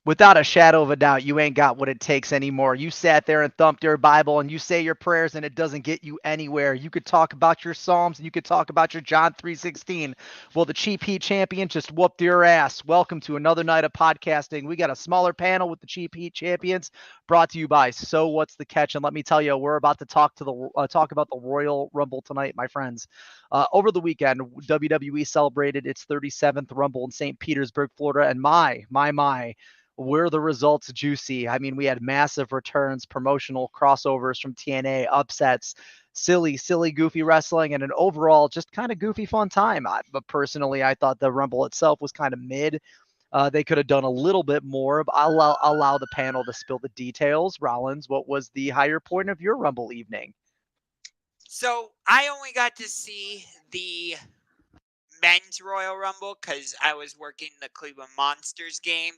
without a shadow of a doubt, you ain't got what it takes anymore. You sat there and thumped your Bible and you say your prayers and it doesn't get you anywhere. You could talk about your Psalms and you could talk about your John 3:16. Well, the Cheap Heat champion just whooped your ass. Welcome to another night of podcasting. We got a smaller panel with the Cheap Heat champions, brought to you by So What's the Catch? And let me tell you, we're about to talk about the Royal Rumble tonight, my friends. Over the weekend, WWE celebrated its 37th Rumble in St. Petersburg, Florida, and my, were the results juicy? I mean, we had massive returns, promotional crossovers from TNA, upsets, silly, goofy wrestling, and an overall just kind of goofy, fun time. But personally, I thought the Rumble itself was kind of mid. They could have done a little bit more, but I'll allow the panel to spill the details. Rollins, what was the higher point of your Rumble evening? So I only got to see the men's Royal Rumble because I was working the Cleveland Monsters game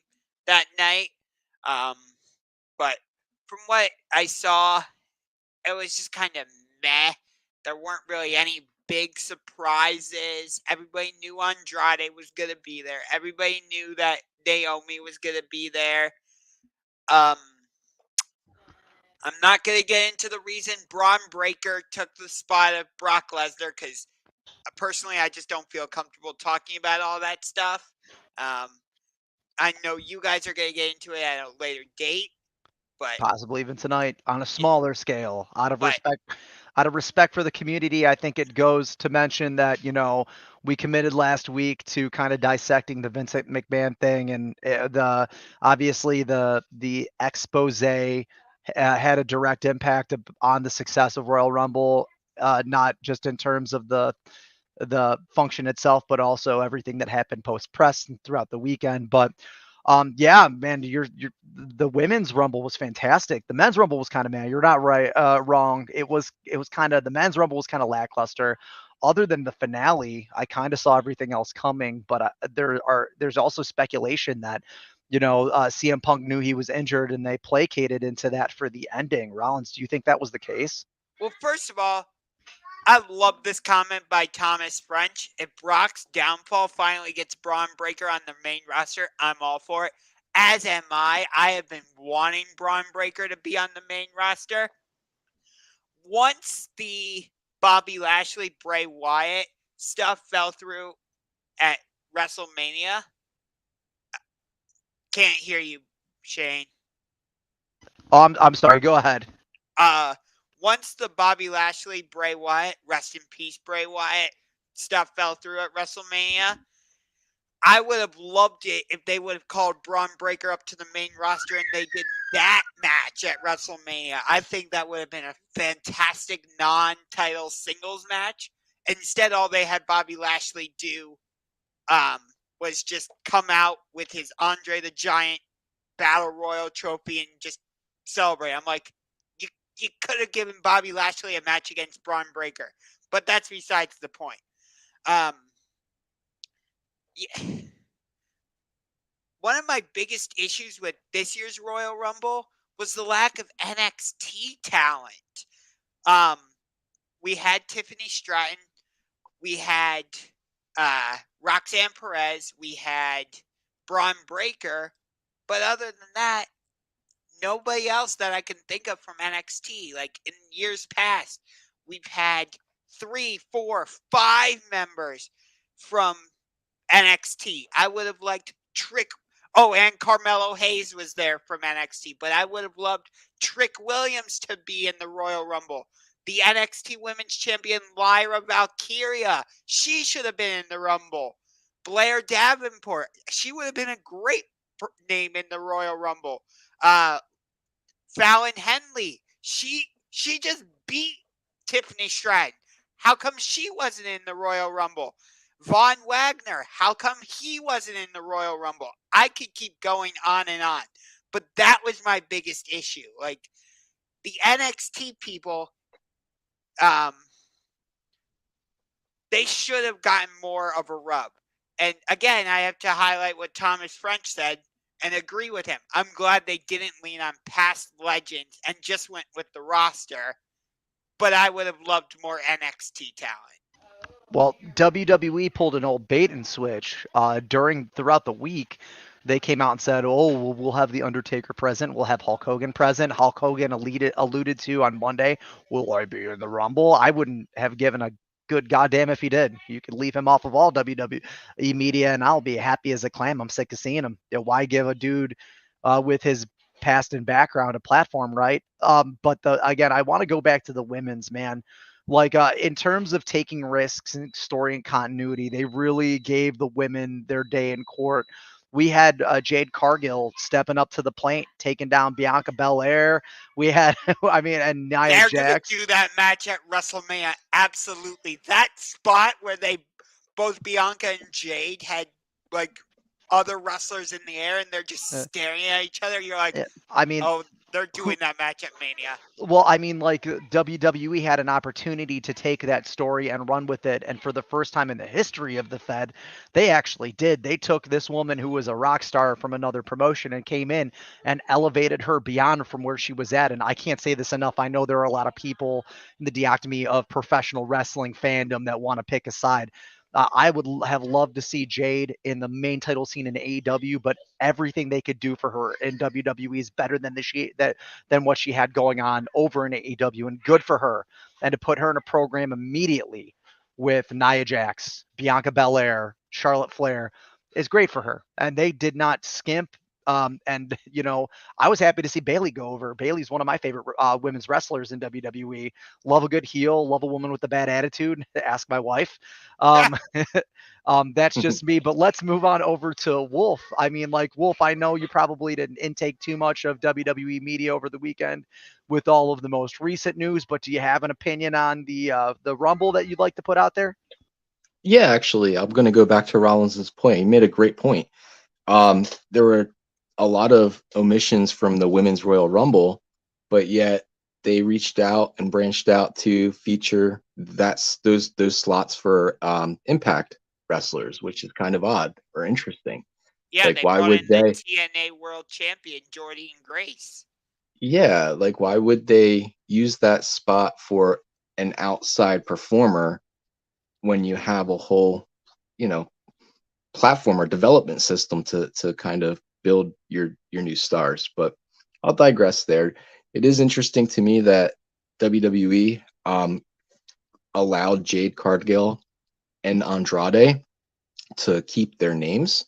that night. Um, but from what I saw, it was just kind of meh. There weren't really any big surprises. Everybody knew Andrade was going to be there. Everybody knew that Naomi was going to be there. Um, I'm not going to get into the reason Braun Breaker took the spot of Brock Lesnar because personally, I just don't feel comfortable talking about all that stuff. I know you guys are going to get into it at a later date, but Possibly even tonight on a smaller scale. but Out of respect for the community, I think it goes to mention that, we committed last week to kind of dissecting the Vince McMahon thing, and the obviously the expose had a direct impact on the success of Royal Rumble, not just in terms of the function itself, but also everything that happened post press and throughout the weekend. But yeah, man, you're the women's rumble was fantastic. The men's rumble was kind of, man, you're not wrong. It was kind of, the men's rumble was kind of lackluster. Other than the finale, I kind of saw everything else coming. But there's also speculation that CM Punk knew he was injured and they placated into that for the ending. Rollins, do you think that was the case? well, first of all, I love this comment by Thomas French. If Brock's downfall finally gets Braun Breaker on the main roster, I'm all for it. As am I. I have been wanting Braun Breaker to be on the main roster. Once the Bobby Lashley, Bray Wyatt stuff fell through at WrestleMania, can't hear you, Shane. Oh, I'm sorry. Go ahead. Once the Bobby Lashley, Bray Wyatt, rest in peace, Bray Wyatt stuff fell through at WrestleMania, I would have loved it if they would have called Braun Breaker up to the main roster and they did that match at WrestleMania. I think that would have been a fantastic non-title singles match. Instead, all they had Bobby Lashley do was just come out with his Andre the Giant Battle Royal trophy and just celebrate. I'm like, you could have given Bobby Lashley a match against Braun Breaker, but that's besides the point. Yeah. One of my biggest issues with this year's Royal Rumble was the lack of NXT talent. We had Tiffany Stratton, we had Roxanne Perez, we had Braun Breaker, but other than that, nobody else that I can think of from NXT. Like in years past, we've had 3, 4, 5 members from NXT. I would have liked Trick. Oh, and Carmelo Hayes was there from NXT, but I would have loved Trick Williams to be in the Royal Rumble. The NXT Women's Champion Lyra Valkyria, she should have been in the Rumble. Blair Davenport, she would have been a great name in the Royal Rumble. Fallon Henley, she just beat Tiffany Stratton. How come she wasn't in the Royal Rumble? Von Wagner, how come he wasn't in the Royal Rumble? I could keep going on and on. But that was my biggest issue. Like, the NXT people, they should have gotten more of a rub. And again, I have to highlight what Thomas French said and agree with him. I'm glad they didn't lean on past legends and just went with the roster. But I would have loved more NXT talent. Well, WWE pulled an old bait and switch throughout the week. They came out and said, "Oh, we'll have the Undertaker present. We'll have Hulk Hogan present." Hulk Hogan alluded to on Monday, "Will I be in the Rumble?" I wouldn't have given a good goddamn if he did. You could leave him off of all WWE media, and I'll be happy as a clam. I'm sick of seeing him. Why give a dude with his past and background a platform, right? But again, I want to go back to the women's, man. Like in terms of taking risks and story and continuity, they really gave the women their day in court. We had Jade Cargill stepping up to the plate, taking down Bianca Belair. We had, I mean, and Nia They're going to Jax. do that match at WrestleMania. Absolutely. That spot where they both Bianca and Jade had like other wrestlers in the air and they're just Uh, staring at each other. You're like, I mean, oh, they're who doing that match at Mania. Well, I mean, like WWE had an opportunity to take that story and run with it. And for the first time in the history of the Fed, they actually did. They took this woman who was a rock star from another promotion and came in and elevated her beyond from where she was at. And I can't say this enough. I know there are a lot of people in the dichotomy of professional wrestling fandom that want to pick a side. I would have loved to see Jade in the main title scene in AEW, but everything they could do for her in WWE is better than than what she had going on over in AEW, and good for her. And to put her in a program immediately with Nia Jax, Bianca Belair, Charlotte Flair is great for her. And they did not skimp. And I was happy to see Bayley go over. Bayley's one of my favorite women's wrestlers in WWE. Love a good heel, love a woman with a bad attitude. Ask my wife. Um, that's just me. But let's move on over to Wolf. I mean, like Wolf, I know you probably didn't intake too much of WWE media over the weekend with all of the most recent news. But do you have an opinion on the Rumble that you'd like to put out there? Yeah, actually, I'm going to go back to Rollins's point. He made a great point. There were a lot of omissions from the Women's Royal Rumble, but yet they reached out and branched out to feature those slots for Impact wrestlers, which is kind of odd or interesting. Yeah, Like, they why brought would in the they? TNA World Champion, Jordy and Grace. Yeah, like why would they use that spot for an outside performer when you have a whole, you know, platform or development system to kind of build your new stars? But I'll digress there. It is interesting to me that WWE allowed Jade Cargill and Andrade to keep their names,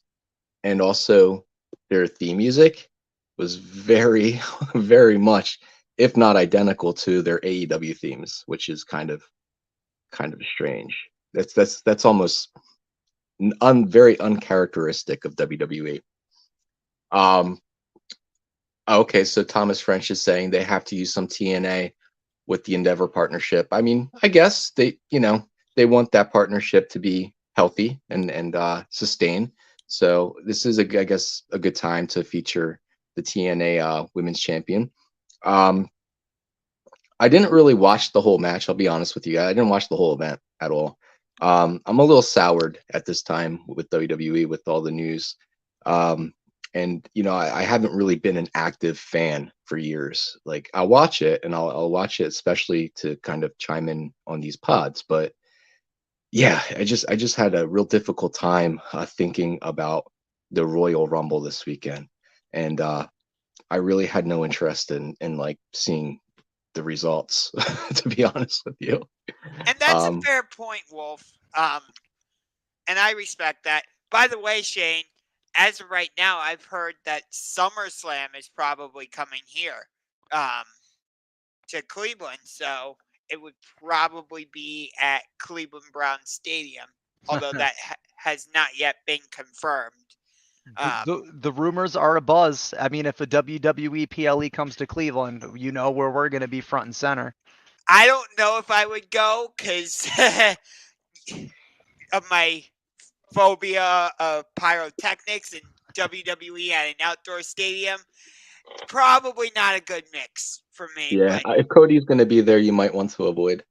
and also their theme music was very very much, if not identical, to their AEW themes, which is kind of strange. That's almost very uncharacteristic of WWE. Um, okay, so Thomas French is saying they have to use some TNA with the Endeavor partnership. I mean, I guess they want that partnership to be healthy and sustain. So this is I guess a good time to feature the TNA Women's Champion. Um, I didn't really watch the whole match. I'll be honest with you. I didn't watch the whole event at all. I'm a little soured at this time with WWE with all the news. Um, and I haven't really been an active fan for years. Like I'll watch it and I'll watch it especially to kind of chime in on these pods. But yeah, I just had a real difficult time thinking about the Royal Rumble this weekend, and I really had no interest in like seeing the results, to be honest with you. And that's a Um, fair point, Wolf. And I respect that. By the way, Shane, as of right now, I've heard that SummerSlam is probably coming here um, to Cleveland. So it would probably be at Cleveland Brown Stadium, although that has not yet been confirmed. Um, The rumors are a buzz. I mean, if a WWE PLE comes to Cleveland, you know where we're going to be front and center. I don't know if I would go because of my phobia of pyrotechnics and WWE at an outdoor stadium. Probably not a good mix for me, yeah, but if Cody's going to be there, you might want to avoid.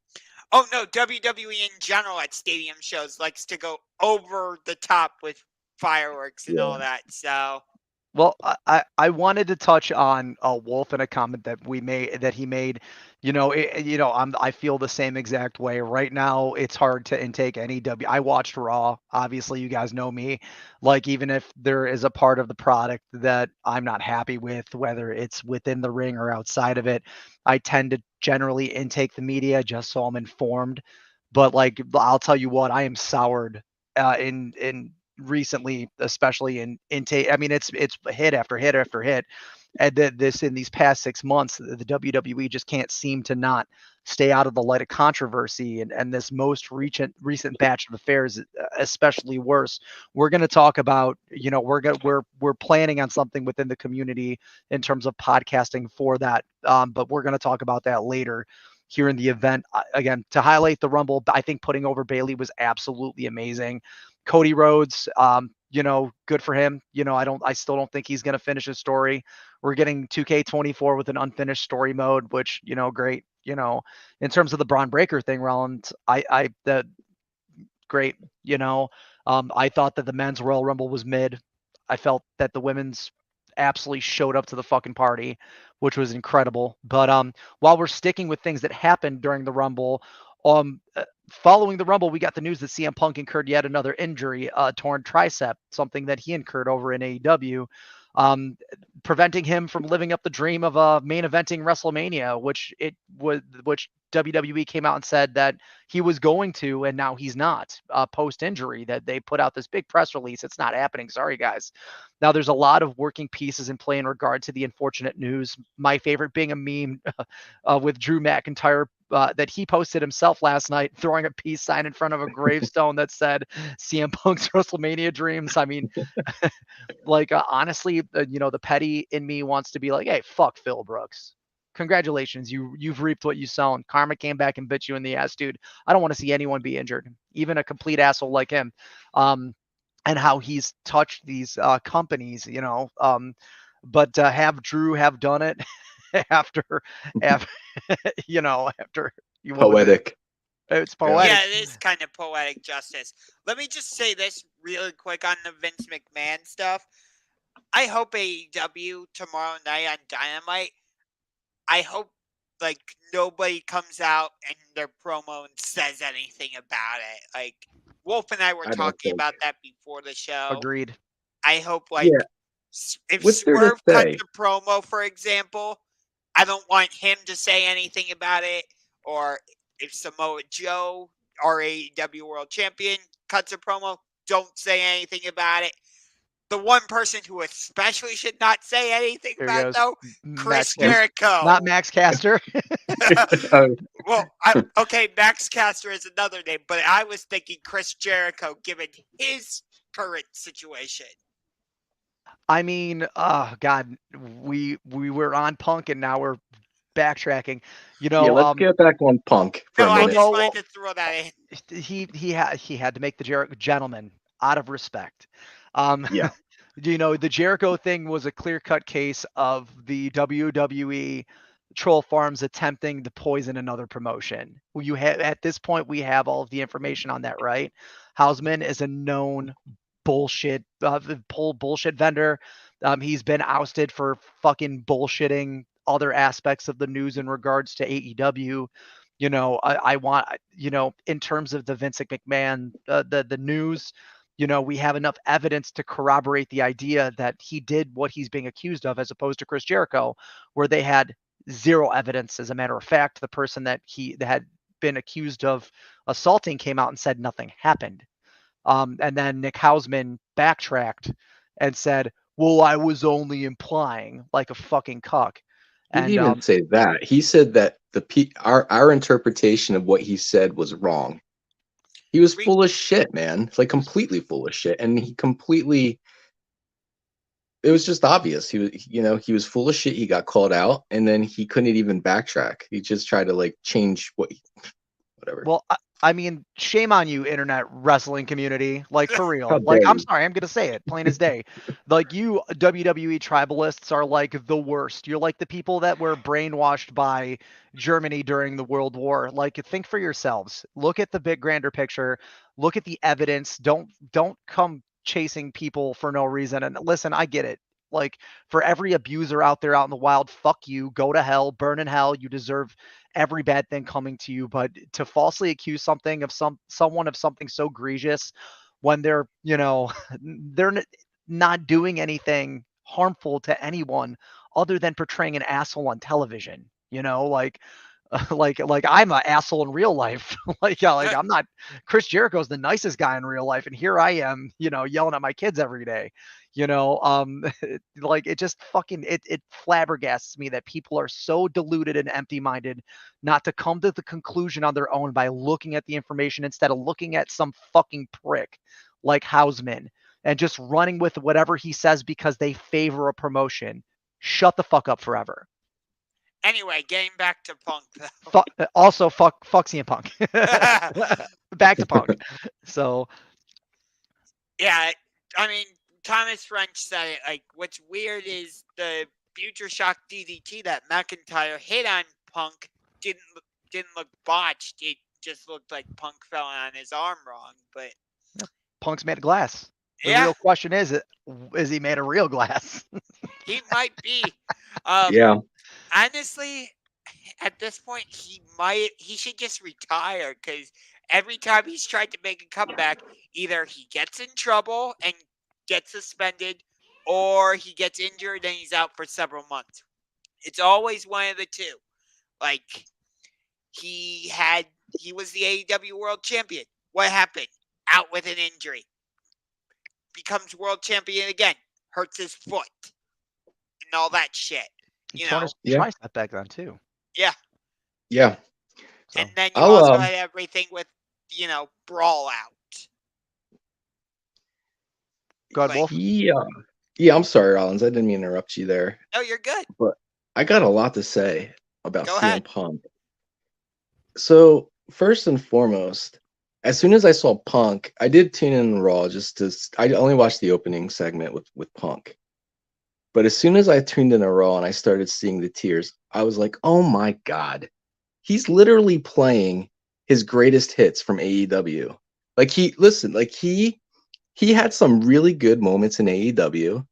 oh no, WWE in general at stadium shows likes to go over the top with fireworks and Yeah, all that. So Well, I wanted to touch on Wolf in a comment that he made. I feel the same exact way. Right now, it's hard to intake any W. I watched Raw. Obviously, you guys know me. Like, even if there is a part of the product that I'm not happy with, whether it's within the ring or outside of it, I tend to generally intake the media just so I'm informed. But like, I'll tell you what, I am soured in recently, especially in intake. I mean, it's hit after hit after hit, and this in these past 6 months, the WWE just can't seem to not stay out of the light of controversy, and this most recent batch of affairs, especially worse. We're going to talk about, we're planning on something within the community in terms of podcasting for that, but we're going to talk about that later here in the event. Again, to highlight the Rumble, I think putting over Bailey was absolutely amazing. Cody Rhodes, good for him. I still don't think he's going to finish his story. We're getting 2K24 with an unfinished story mode, which, great. In terms of the Braun Breaker thing, Rollins, that great. I thought that the men's Royal Rumble was mid. I felt that the women's absolutely showed up to the fucking party, which was incredible. But while we're sticking with things that happened during the Rumble, following the Rumble, we got the news that CM Punk incurred yet another injury, torn tricep, something that he incurred over in AEW, um, preventing him from living up the dream of main eventing WrestleMania, which WWE came out and said that he was going to, and now he's not, post injury. That they put out this big press release. It's not happening. Sorry, guys. Now there's a lot of working pieces in play in regard to the unfortunate news. My favorite being a meme with Drew McIntyre that he posted himself last night, throwing a peace sign in front of a gravestone that said CM Punk's WrestleMania dreams. I mean, like honestly, the petty in me wants to be like, hey, fuck Phil Brooks. Congratulations, you've reaped what you sown. Karma came back and bit you in the ass, dude. I don't want to see anyone be injured, even a complete asshole like him. And how he's touched these companies, but have Drew have done it after, after after what was it? Poetic. It's poetic. Yeah, it is kind of poetic justice. Let me just say this really quick on the Vince McMahon stuff. I hope AEW tomorrow night on Dynamite, I hope like nobody comes out and their promo and says anything about it. Like Wolf and I were I don't talking think. about that before the show. Agreed. I hope Yeah. if What's there to Swerve cuts say? a promo, for example, I don't want him to say anything about it. Or if Samoa Joe, our AEW World Champion, cuts a promo, don't say anything about it. The one person who especially should not say anything Here about it, goes though, Max Chris Jericho. Not Max Caster. Well, okay, Max Caster is another name, but I was thinking Chris Jericho, given his current situation. I mean, oh God, we were on Punk and now we're backtracking. Yeah, let's get back on Punk for No, a I minute. just wanted to throw that in. He had to make the Jericho gentleman out of respect. Yeah. The Jericho thing was a clear-cut case of the WWE troll farms attempting to poison another promotion. You have at this point we have all of the information on that, right? Hausman is a known bullshit vendor. He's been ousted for fucking bullshitting other aspects of the news in regards to AEW. I want, in terms of the Vince McMahon, the news, we have enough evidence to corroborate the idea that he did what he's being accused of, as opposed to Chris Jericho, where they had zero evidence. As a matter of fact, the person that had been accused of assaulting came out and said nothing happened. And then Nick Hausman backtracked and said, well, I was only implying, like a fucking cuck. He didn't And even say that. He said that our interpretation of what he said was wrong. He was full of shit, man. It's like completely full of shit, and he completely. It was just obvious. He was full of shit. He got called out, and then he couldn't even backtrack. He just tried to like change whatever. Well, I mean, shame on you, internet wrestling community. Like, for real. How Like, dare I'm you. sorry, I'm gonna say it plain as day. Like, you WWE tribalists are like the worst. You're like the people that were brainwashed by Germany during the World War. Like, think for yourselves. Look at the big grander picture. Look at the evidence. Don't come chasing people for no reason. And listen, I get it. Like, for every abuser out there out in the wild, fuck you, go to hell, burn in hell. You deserve every bad thing coming to you. But to falsely accuse someone of something so egregious when they're, they're not doing anything harmful to anyone other than portraying an asshole on television, like I'm an asshole in real life. like I'm not. Chris Jericho's the nicest guy in real life, and here I am, yelling at my kids every day. Like it just fucking it flabbergasts me that people are so deluded and empty-minded not to come to the conclusion on their own by looking at the information instead of looking at some fucking prick like Hausman and just running with whatever he says because they favor a promotion. Shut the fuck up forever. Anyway, getting back to Punk, though. Also, fuck CM Punk. Back to Punk. So, yeah, I mean, Thomas French said it. Like, what's weird is the Future Shock DDT that McIntyre hit on Punk didn't look botched. It just looked like Punk fell on his arm wrong. But Punk's made of glass. The yeah, real question is he made of real glass? he might be. Yeah. Honestly, at this point, he should just retire because every time he's tried to make a comeback, either he gets in trouble and gets suspended, or he gets injured and he's out for several months. It's always one of the two. Like, he was the AEW World Champion. What happened? Out with an injury. Becomes world champion again. Hurts his foot. And all that shit. He torn his tricep back then too. Yeah. Yeah. So, and then you also had everything with, Brawl Out. Go ahead, Wolf. Yeah, I'm sorry, Rollins. I didn't mean to interrupt you there. No, you're good. But I got a lot to say about Go CM ahead. Punk. So, first and foremost, as soon as I saw Punk, I did tune in Raw I only watched the opening segment with Punk. But as soon as I tuned in Raw and I started seeing the tears, I was like, oh my God. He's literally playing his greatest hits from AEW. Like he had some really good moments in AEW.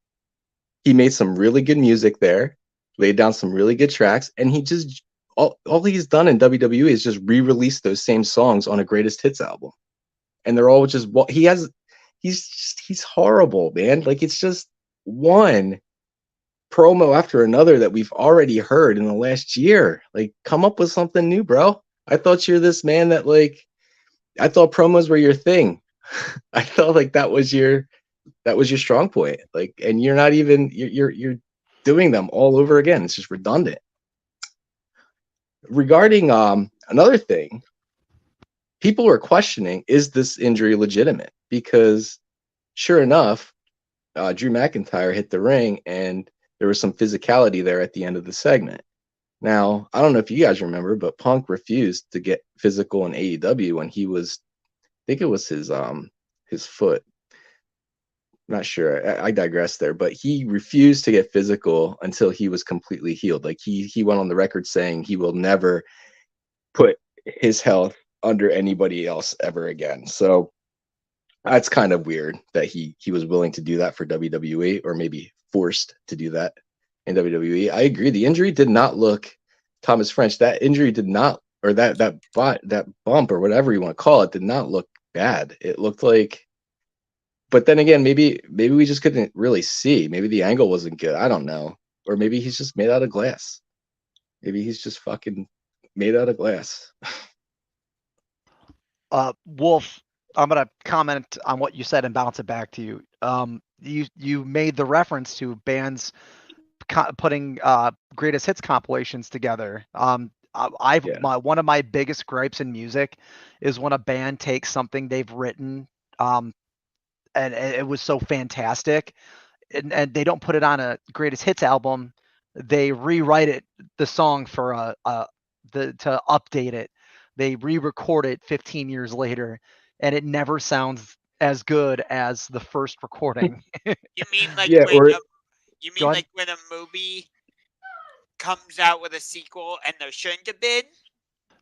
He made some really good music there, laid down some really good tracks, and he just all he's done in WWE is just re-release those same songs on a greatest hits album. And they're all just he's horrible, man. Like it's just one promo after another that we've already heard in the last year. Like, come up with something new, bro. I thought you're this man that I thought promos were your thing. I felt like that was your strong point. Like, and you're not even you're doing them all over again. It's just redundant. Regarding another thing, people were questioning, is this injury legitimate? Because sure enough, Drew McIntyre hit the ring and there was some physicality there at the end of the segment. Now, I don't know if you guys remember, but Punk refused to get physical in AEW when he was, I think it was his foot. Not sure. I digress there, but he refused to get physical until he was completely healed. Like he went on the record saying he will never put his health under anybody else ever again. So that's kind of weird that he was willing to do that for WWE, or maybe forced to do that in WWE. I agree. The injury did not look, Thomas French, that injury did not, or that bump or whatever you want to call it, did not look bad. It looked like, but then again, maybe we just couldn't really see. Maybe the angle wasn't good. I don't know. Or maybe he's just made out of glass. Maybe he's just fucking made out of glass. Wolf, I'm gonna comment on what you said and bounce it back to you. You made the reference to bands putting greatest hits compilations together. One of my biggest gripes in music is when a band takes something they've written, and it was so fantastic, and they don't put it on a greatest hits album. They rewrite the song to update it. They re-record it 15 years later, and it never sounds as good as the first recording. You mean like when when a movie comes out with a sequel and there shouldn't have been?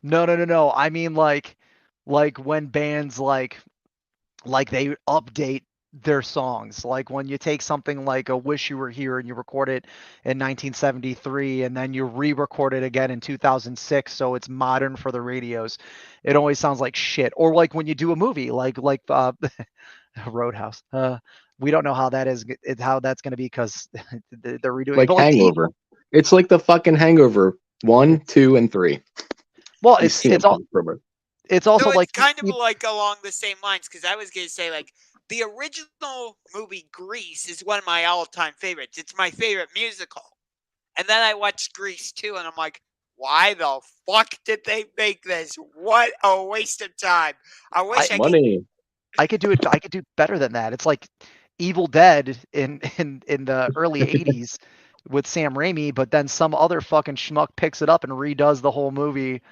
No. I mean like when bands like they update their songs. Like when you take something like a Wish You Were Here and you record it in 1973 and then you re-record it again in 2006 so it's modern for the radios, it always sounds like shit. Or like when you do a movie like Roadhouse. We don't know how that is how that's going to be because they're redoing it. Like But like Hangover. It's like the fucking Hangover 1, 2, and 3. well, These CM Punk promos. it's also So like it's kind of like along the same lines, because I was going to say, like, the original movie Grease is one of my all-time favorites. It's my favorite musical. And then I watched Grease 2, and I'm like, why the fuck did they make this? What a waste of time. I wish I could. Money. I could do it. I could do better than that. It's like Evil Dead in the early '80s with Sam Raimi, but then some other fucking schmuck picks it up and redoes the whole movie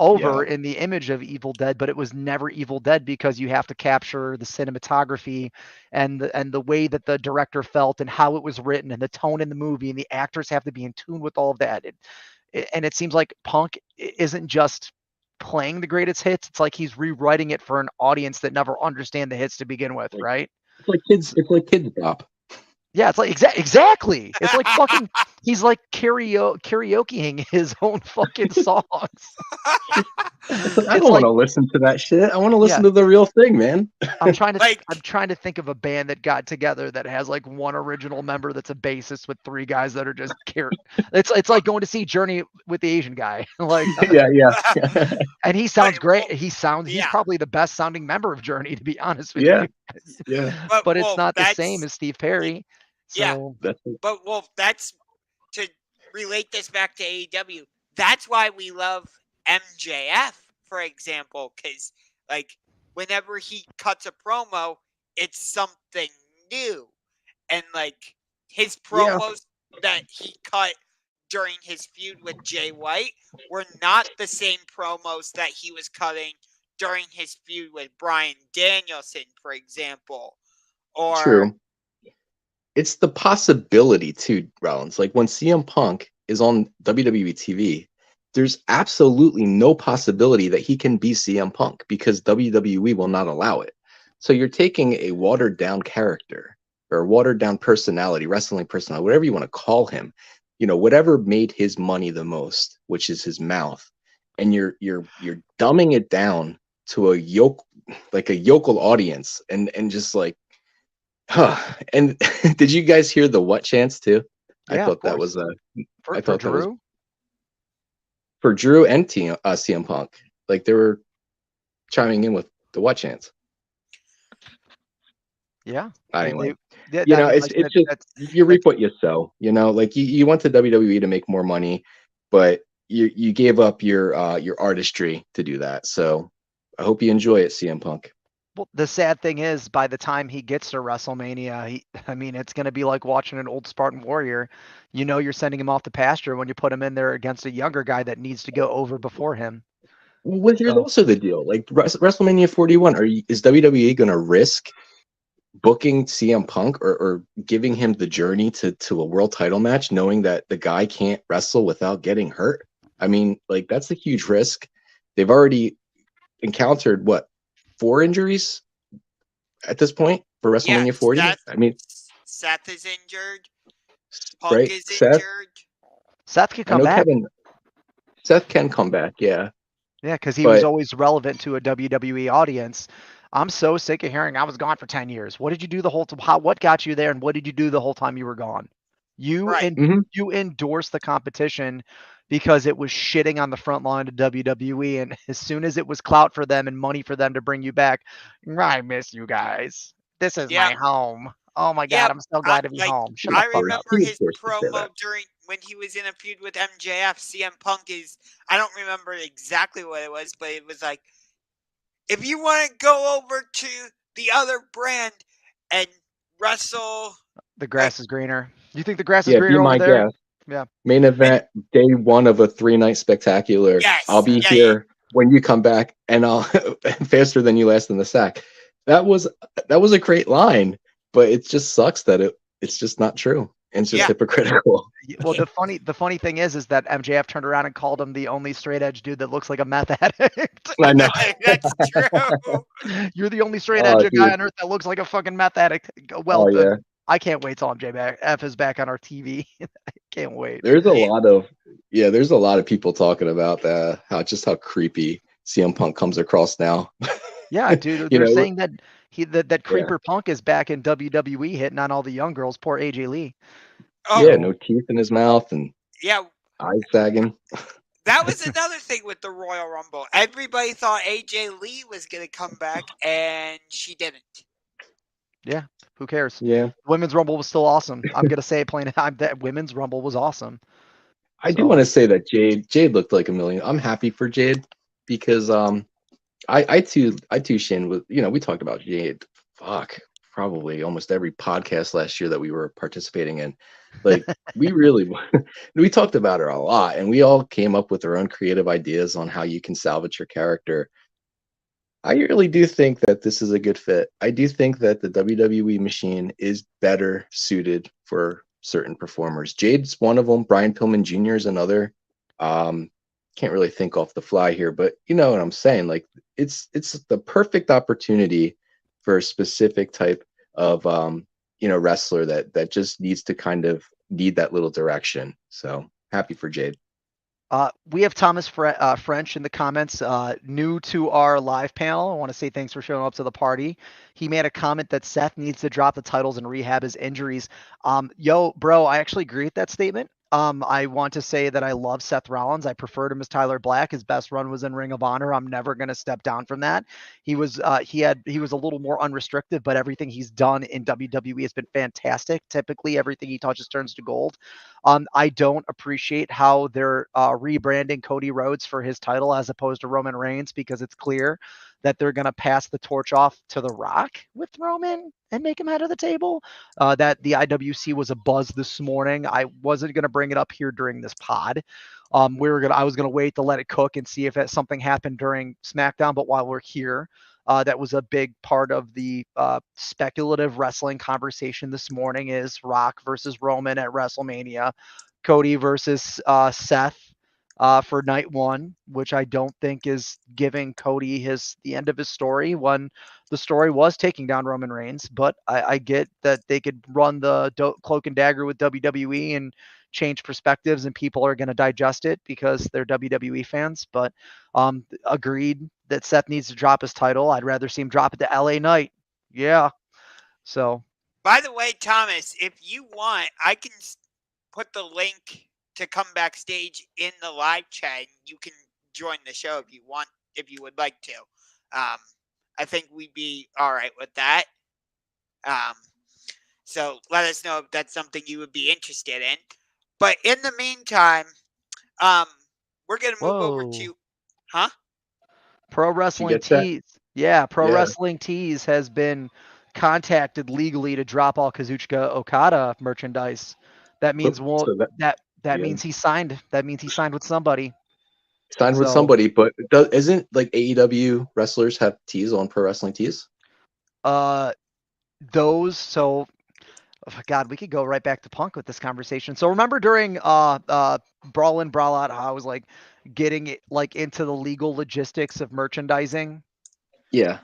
over in the image of Evil Dead, but it was never Evil Dead because you have to capture the cinematography and the way that the director felt and how it was written and the tone in the movie, and the actors have to be in tune with all of that. And it seems like Punk isn't just playing the greatest hits. It's like he's rewriting it for an audience that never understand the hits to begin with, right? It's like kids. It's like Kids Bop. Yeah, it's like exactly. It's like fucking. He's like karaokeing his own fucking songs. It's like, I don't want to listen to that shit. I want to listen to the real thing, man. I'm trying to think of a band that got together that has like one original member that's a bassist with three guys that are just it's like going to see Journey with the Asian guy. Like yeah. And he sounds great. He's probably the best sounding member of Journey, to be honest with you. Yeah. But it's not the same as Steve Perry. So that's to relate this back to AEW. That's why we love MJF, for example, because like whenever he cuts a promo, it's something new, and like his promos that he cut during his feud with Jay White were not the same promos that he was cutting during his feud with Bryan Danielson, for example. Or True. It's the possibility too, Rollins. Like when CM Punk is on WWE TV, there's absolutely no possibility that he can be CM Punk because WWE will not allow it. So you're taking a watered down character or a watered down personality, wrestling personality, whatever you want to call him, whatever made his money the most, which is his mouth, and you're dumbing it down to a yokel audience and just like, and did you guys hear the what chants too? Yeah, I thought that was for Drew? For Drew and CM Punk. Like they were chiming in with the what chants. Yeah. Anyway, it's just you reap what you sow. Like you went to WWE to make more money, but you gave up your artistry to do that. So I hope you enjoy it, CM Punk. Well, the sad thing is, by the time he gets to WrestleMania, it's going to be like watching an old Spartan warrior. You're sending him off the pasture when you put him in there against a younger guy that needs to go over before him. Well, here's also the deal. Like WrestleMania 41, is WWE going to risk booking CM Punk or giving him the journey to a world title match, knowing that the guy can't wrestle without getting hurt? I mean, like that's a huge risk. They've already encountered 4 injuries at this point for WrestleMania 40. Seth is injured. Punk is injured. Seth can come back. Seth can come back, yeah. Yeah, because he was always relevant to a WWE audience. I'm so sick of hearing I was gone for 10 years. What did you do the whole time? What got you there, and what did you do the whole time you were gone? You endorsed the competition because it was shitting on the front line of WWE, and as soon as it was clout for them and money for them to bring you back, I miss you guys. This is my home. Oh my God, I'm so glad to be home. I remember his promo when he was in a feud with MJF. CM Punk I don't remember exactly what it was, but it was like, if you want to go over to the other brand and wrestle, the grass is greener. You think the grass is greener over there? Guest. Yeah. Main event, day 1 of a 3-night spectacular. Yes. I'll be here when you come back, and I'll faster than you last in the sack. That was a great line, but it just sucks that it's just not true. and just Yeah. hypocritical. Well, the funny thing is that MJF turned around and called him the only straight edge dude that looks like a meth addict. I know. That's true. You're the only straight Oh, edge guy dude. on earth that looks like a fucking meth addict. Oh, yeah. I can't wait till MJF is back on our TV. I can't wait. There's a lot of people talking about how creepy CM Punk comes across now. Yeah, dude, You they're know, saying that that Creeper Punk is back in WWE hitting on all the young girls. Poor AJ Lee. Oh, yeah, no teeth in his mouth and yeah. eyes sagging. That was another thing with the Royal Rumble. Everybody thought AJ Lee was going to come back, and she didn't. Yeah, who cares? Yeah. Women's Rumble was still awesome. I'm gonna say it plain. That Women's Rumble was awesome. I do want to say that Jade looked like a million. I'm happy for Jade because I too Shin was, we talked about Jade probably almost every podcast last year that we were participating in. Like we really we talked about her a lot, and we all came up with our own creative ideas on how you can salvage her character. I really do think that this is a good fit. I do think that the WWE machine is better suited for certain performers. Jade's one of them. Brian Pillman Jr. is another. Can't really think off the fly here, but you know what I'm saying. Like it's the perfect opportunity for a specific type of wrestler that just needs to kind of need that little direction. So happy for Jade. We have Thomas French in the comments, new to our live panel. I want to say thanks for showing up to the party. He made a comment that Seth needs to drop the titles and rehab his injuries. Yo, bro, I actually agree with that statement. I want to say that I love Seth Rollins. I preferred him as Tyler Black. His best run was in Ring of Honor. I'm never going to step down from that. He was a little more unrestricted, but everything he's done in WWE has been fantastic. Typically, everything he touches turns to gold. I don't appreciate how they're rebranding Cody Rhodes for his title as opposed to Roman Reigns, because it's clear that they're going to pass the torch off to The Rock with Roman and make him head of the table. That the IWC was a buzz this morning. I wasn't going to bring it up here during this pod. I was going to wait to let it cook and see if something happened during SmackDown, but while we're here, that was a big part of the speculative wrestling conversation this morning is Rock versus Roman at WrestleMania, Cody versus Seth for night one, which I don't think is giving Cody the end of his story when the story was taking down Roman Reigns. But I get that they could run the cloak and dagger with WWE and change perspectives, and people are going to digest it because they're WWE fans. But agreed that Seth needs to drop his title. I'd rather see him drop it to LA Knight. Yeah. So. By the way, Thomas, if you want, I can put the link to come backstage in the live chat. You can join the show if you want, if you would like to. I think we'd be all right with that. So let us know if that's something you would be interested in. But in the meantime, we're going to move over to, Pro Wrestling Tees. Yeah, Pro Wrestling Tees has been contacted legally to drop all Kazuchika Okada merchandise. That means means he signed. That means he signed with somebody. With somebody, but isn't like AEW wrestlers have tees on Pro Wrestling Tees? God, we could go right back to Punk with this conversation. So remember during Brawl In Brawl Out, how I was like getting it like into the legal logistics of merchandising. Yeah.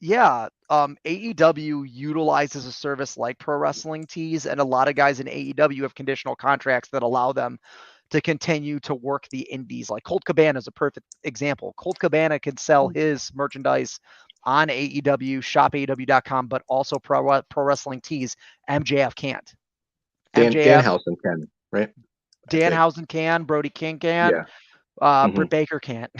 AEW utilizes a service like Pro Wrestling Tees, and a lot of guys in AEW have conditional contracts that allow them to continue to work the indies. Like Colt Cabana is a perfect example. Colt Cabana can sell his merchandise on AEW, shopaew.com, but also Pro Wrestling Tees. MJF can't. Danhausen can, right? Danhausen can. Brody King can. Yeah. Britt Baker can't.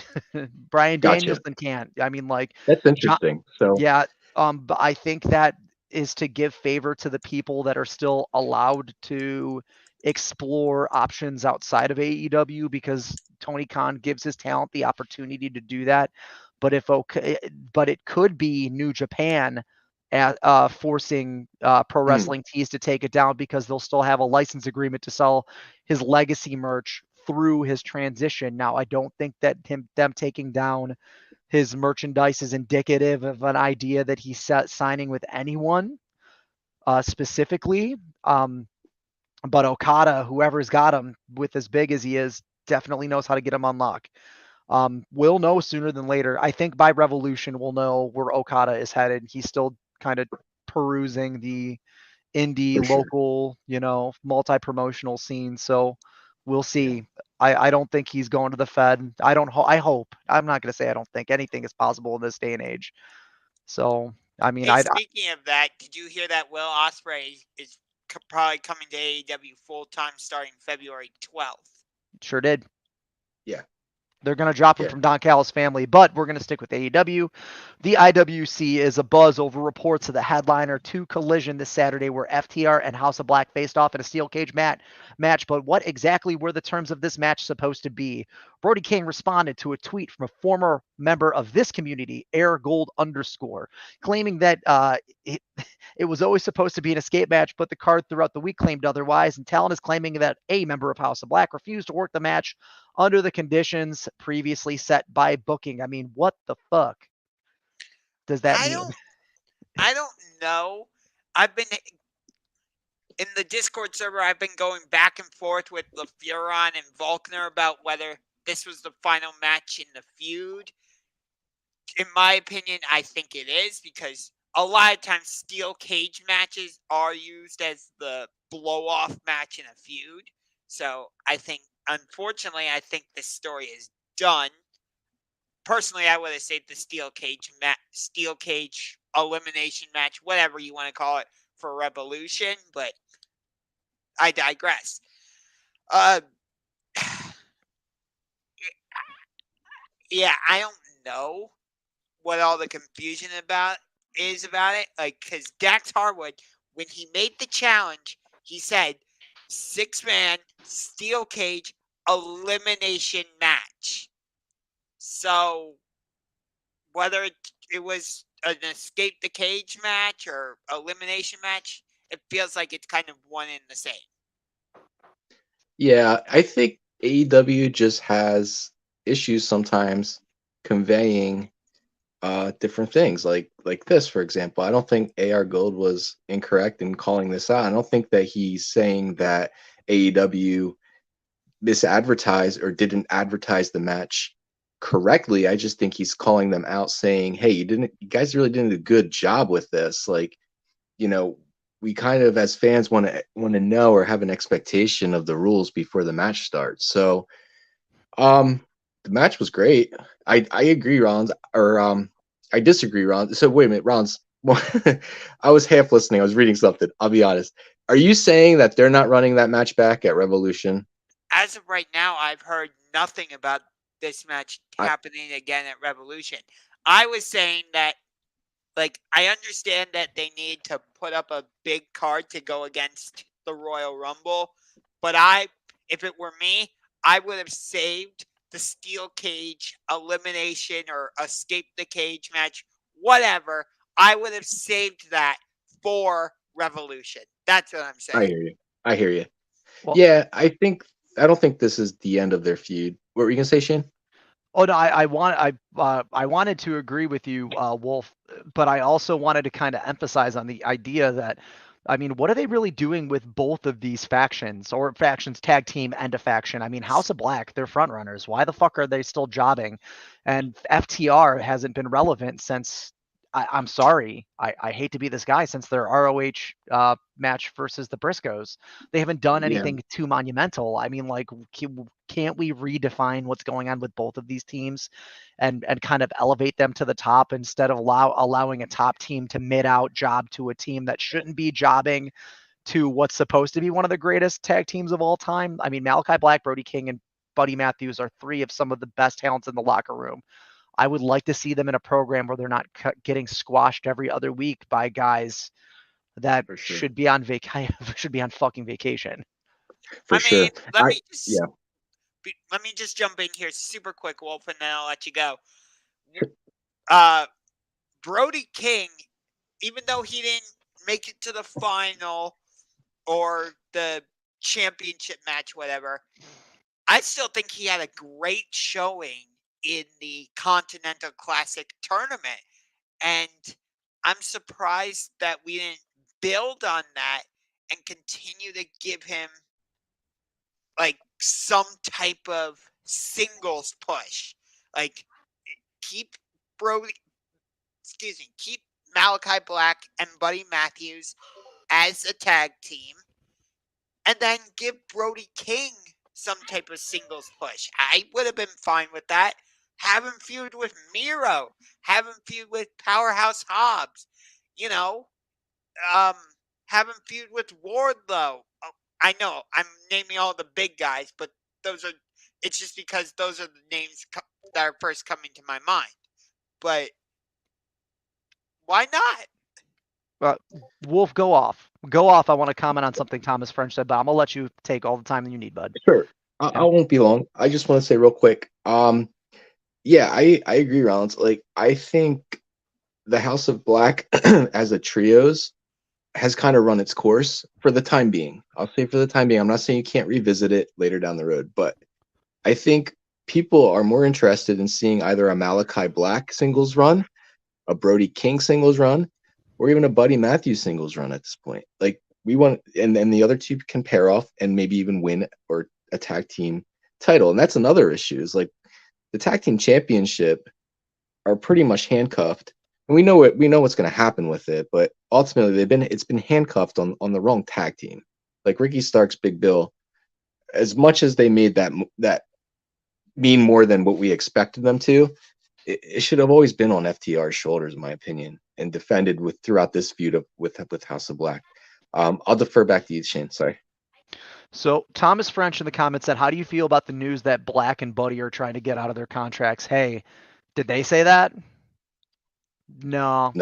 Brian Danielson can't. I mean, like, that's interesting. But I think that is to give favor to the people that are still allowed to explore options outside of AEW, because Tony Khan gives his talent the opportunity to do that. But it could be New Japan forcing Pro Wrestling Tees to take it down, because they'll still have a license agreement to sell his legacy merch through his transition. Now, I don't think that them taking down his merchandise is indicative of an idea that he's signing with anyone. specifically. But Okada, whoever's got him with as big as he is, definitely knows how to get him on lock. We'll know sooner than later. I think by Revolution, we'll know where Okada is headed. He's still kind of perusing the indie, For sure. local, multi-promotional scene. So we'll Yeah. see. I don't think he's going to the Fed. I hope. I'm not going to say I don't think anything is possible in this day and age. So, I mean, Hey, speaking of that, did you hear that Will Ospreay is probably coming to AEW full time starting February 12th? sure did. Yeah. They're going to drop him Yeah. from Don Callis' family, but we're going to stick with AEW. The IWC is a buzz over reports of the headliner to Collision this Saturday where FTR and House of Black faced off in a steel cage match. But what exactly were the terms of this match supposed to be? Brody King responded to a tweet from a former member of this community, airgold_, claiming that it was always supposed to be an escape match, but the card throughout the week claimed otherwise. And Talon is claiming that a member of House of Black refused to work the match under the conditions previously set by booking. I mean, what the fuck does that mean? I don't know. I've been in the Discord server. I've been going back and forth with LaFuron and Volkner about whether this was the final match in the feud. In my opinion, I think it is because a lot of times steel cage matches are used as the blow off match in a feud. So I think, unfortunately, I think this story is done. Personally, I would have saved the steel cage elimination match, whatever you want to call it, for Revolution. But I digress. Yeah, I don't know what all the confusion about it. Like, because Dax Harwood, when he made the challenge, he said 6-man steel cage elimination match. So whether it was an escape the cage match or elimination match, it feels like it's kind of one and the same. Yeah, I think AEW just has issues sometimes conveying different things like this, for example. I don't think AR Gold was incorrect in calling this out. I don't think that he's saying that AEW misadvertised or didn't advertise the match correctly. I just think he's calling them out saying, hey, you guys really did a good job with this. Like, we kind of as fans want to know or have an expectation of the rules before the match starts. So the match was great. I agree, Rollins, or I disagree, Rollins. So wait a minute, Rollins. I was half listening. I was reading something. I'll be honest. Are you saying that they're not running that match back at Revolution? As of right now, I've heard nothing about this match I, happening again at Revolution. I was saying that, like, I understand that they need to put up a big card to go against the Royal Rumble, but if it were me, I would have saved the steel cage elimination or escape the cage match, whatever. I would have saved that for Revolution. That's what I'm I saying. hear you. I hear you. Well, Yeah, I don't think this is the end of their feud. What were you gonna say, Shane? oh no, I wanted to agree with you, Wolf, but I also wanted to kind of emphasize on the idea that, I mean, what are they really doing with both of these factions or factions, tag team and a faction? I mean, House of Black, they're front runners. Why the fuck are they still jobbing? And FTR hasn't been relevant since. I'm sorry. I hate to be this guy since their ROH match versus the Briscoes. They haven't done Yeah, anything too monumental. I mean, like, can't we redefine what's going on with both of these teams and kind of elevate them to the top instead of allowing a top team to mid out job to a team that shouldn't be jobbing to what's supposed to be one of the greatest tag teams of all time? I mean, Malachi Black, Brody King, and Buddy Matthews are three of some of the best talents in the locker room. I would like to see them in a program where they're not getting squashed every other week by guys that for sure. should be on should be on fucking vacation. For I mean, sure. I yeah. let me just jump in here super quick, Wolf, and then I'll let you go. Sure. Uh, Brody King, even though he didn't make it to the final or the championship match, whatever, I still think he had a great showing in the Continental Classic tournament. And I'm surprised that we didn't build on that and continue to give him like some type of singles push. Like keep Brody, keep Malachi Black and Buddy Matthews as a tag team, and then give Brody King some type of singles push. I would have been fine with that. Have him feud with Miro. Have him feud with Powerhouse Hobbs. You know, have him feud with Wardlow. Oh, I know I'm naming all the big guys, but it's just because those are the names that are first coming to my mind. But why not? Wolf, go off. Go off. I want to comment on something Thomas French said, but I'm gonna let you take all the time that you need, bud. Sure. I won't be long. I just want to say real quick. Yeah, I agree, Rollins. Like, I think the House of Black as a trios has kind of run its course for the time being. I'll say for the time being. I'm not saying you can't revisit it later down the road, but I think people are more interested in seeing either a Malachi Black singles run, a Brody King singles run, or even a Buddy Matthews singles run at this point. Like, we want, and then the other two can pair off and maybe even win or a tag team title. And that's another issue, is like the tag team championship are pretty much handcuffed. And we know what's going to happen with it, but ultimately it's been handcuffed on the wrong tag team. Like Ricky Starks, Big Bill, as much as they made that mean more than what we expected them to, it should have always been on FTR's shoulders, in my opinion, and defended throughout this feud with House of Black. I'll defer back to you, Shane. Sorry. So Thomas French in the comments said, how do you feel about the news that Black and Buddy are trying to get out of their contracts? Hey, did they say that? No.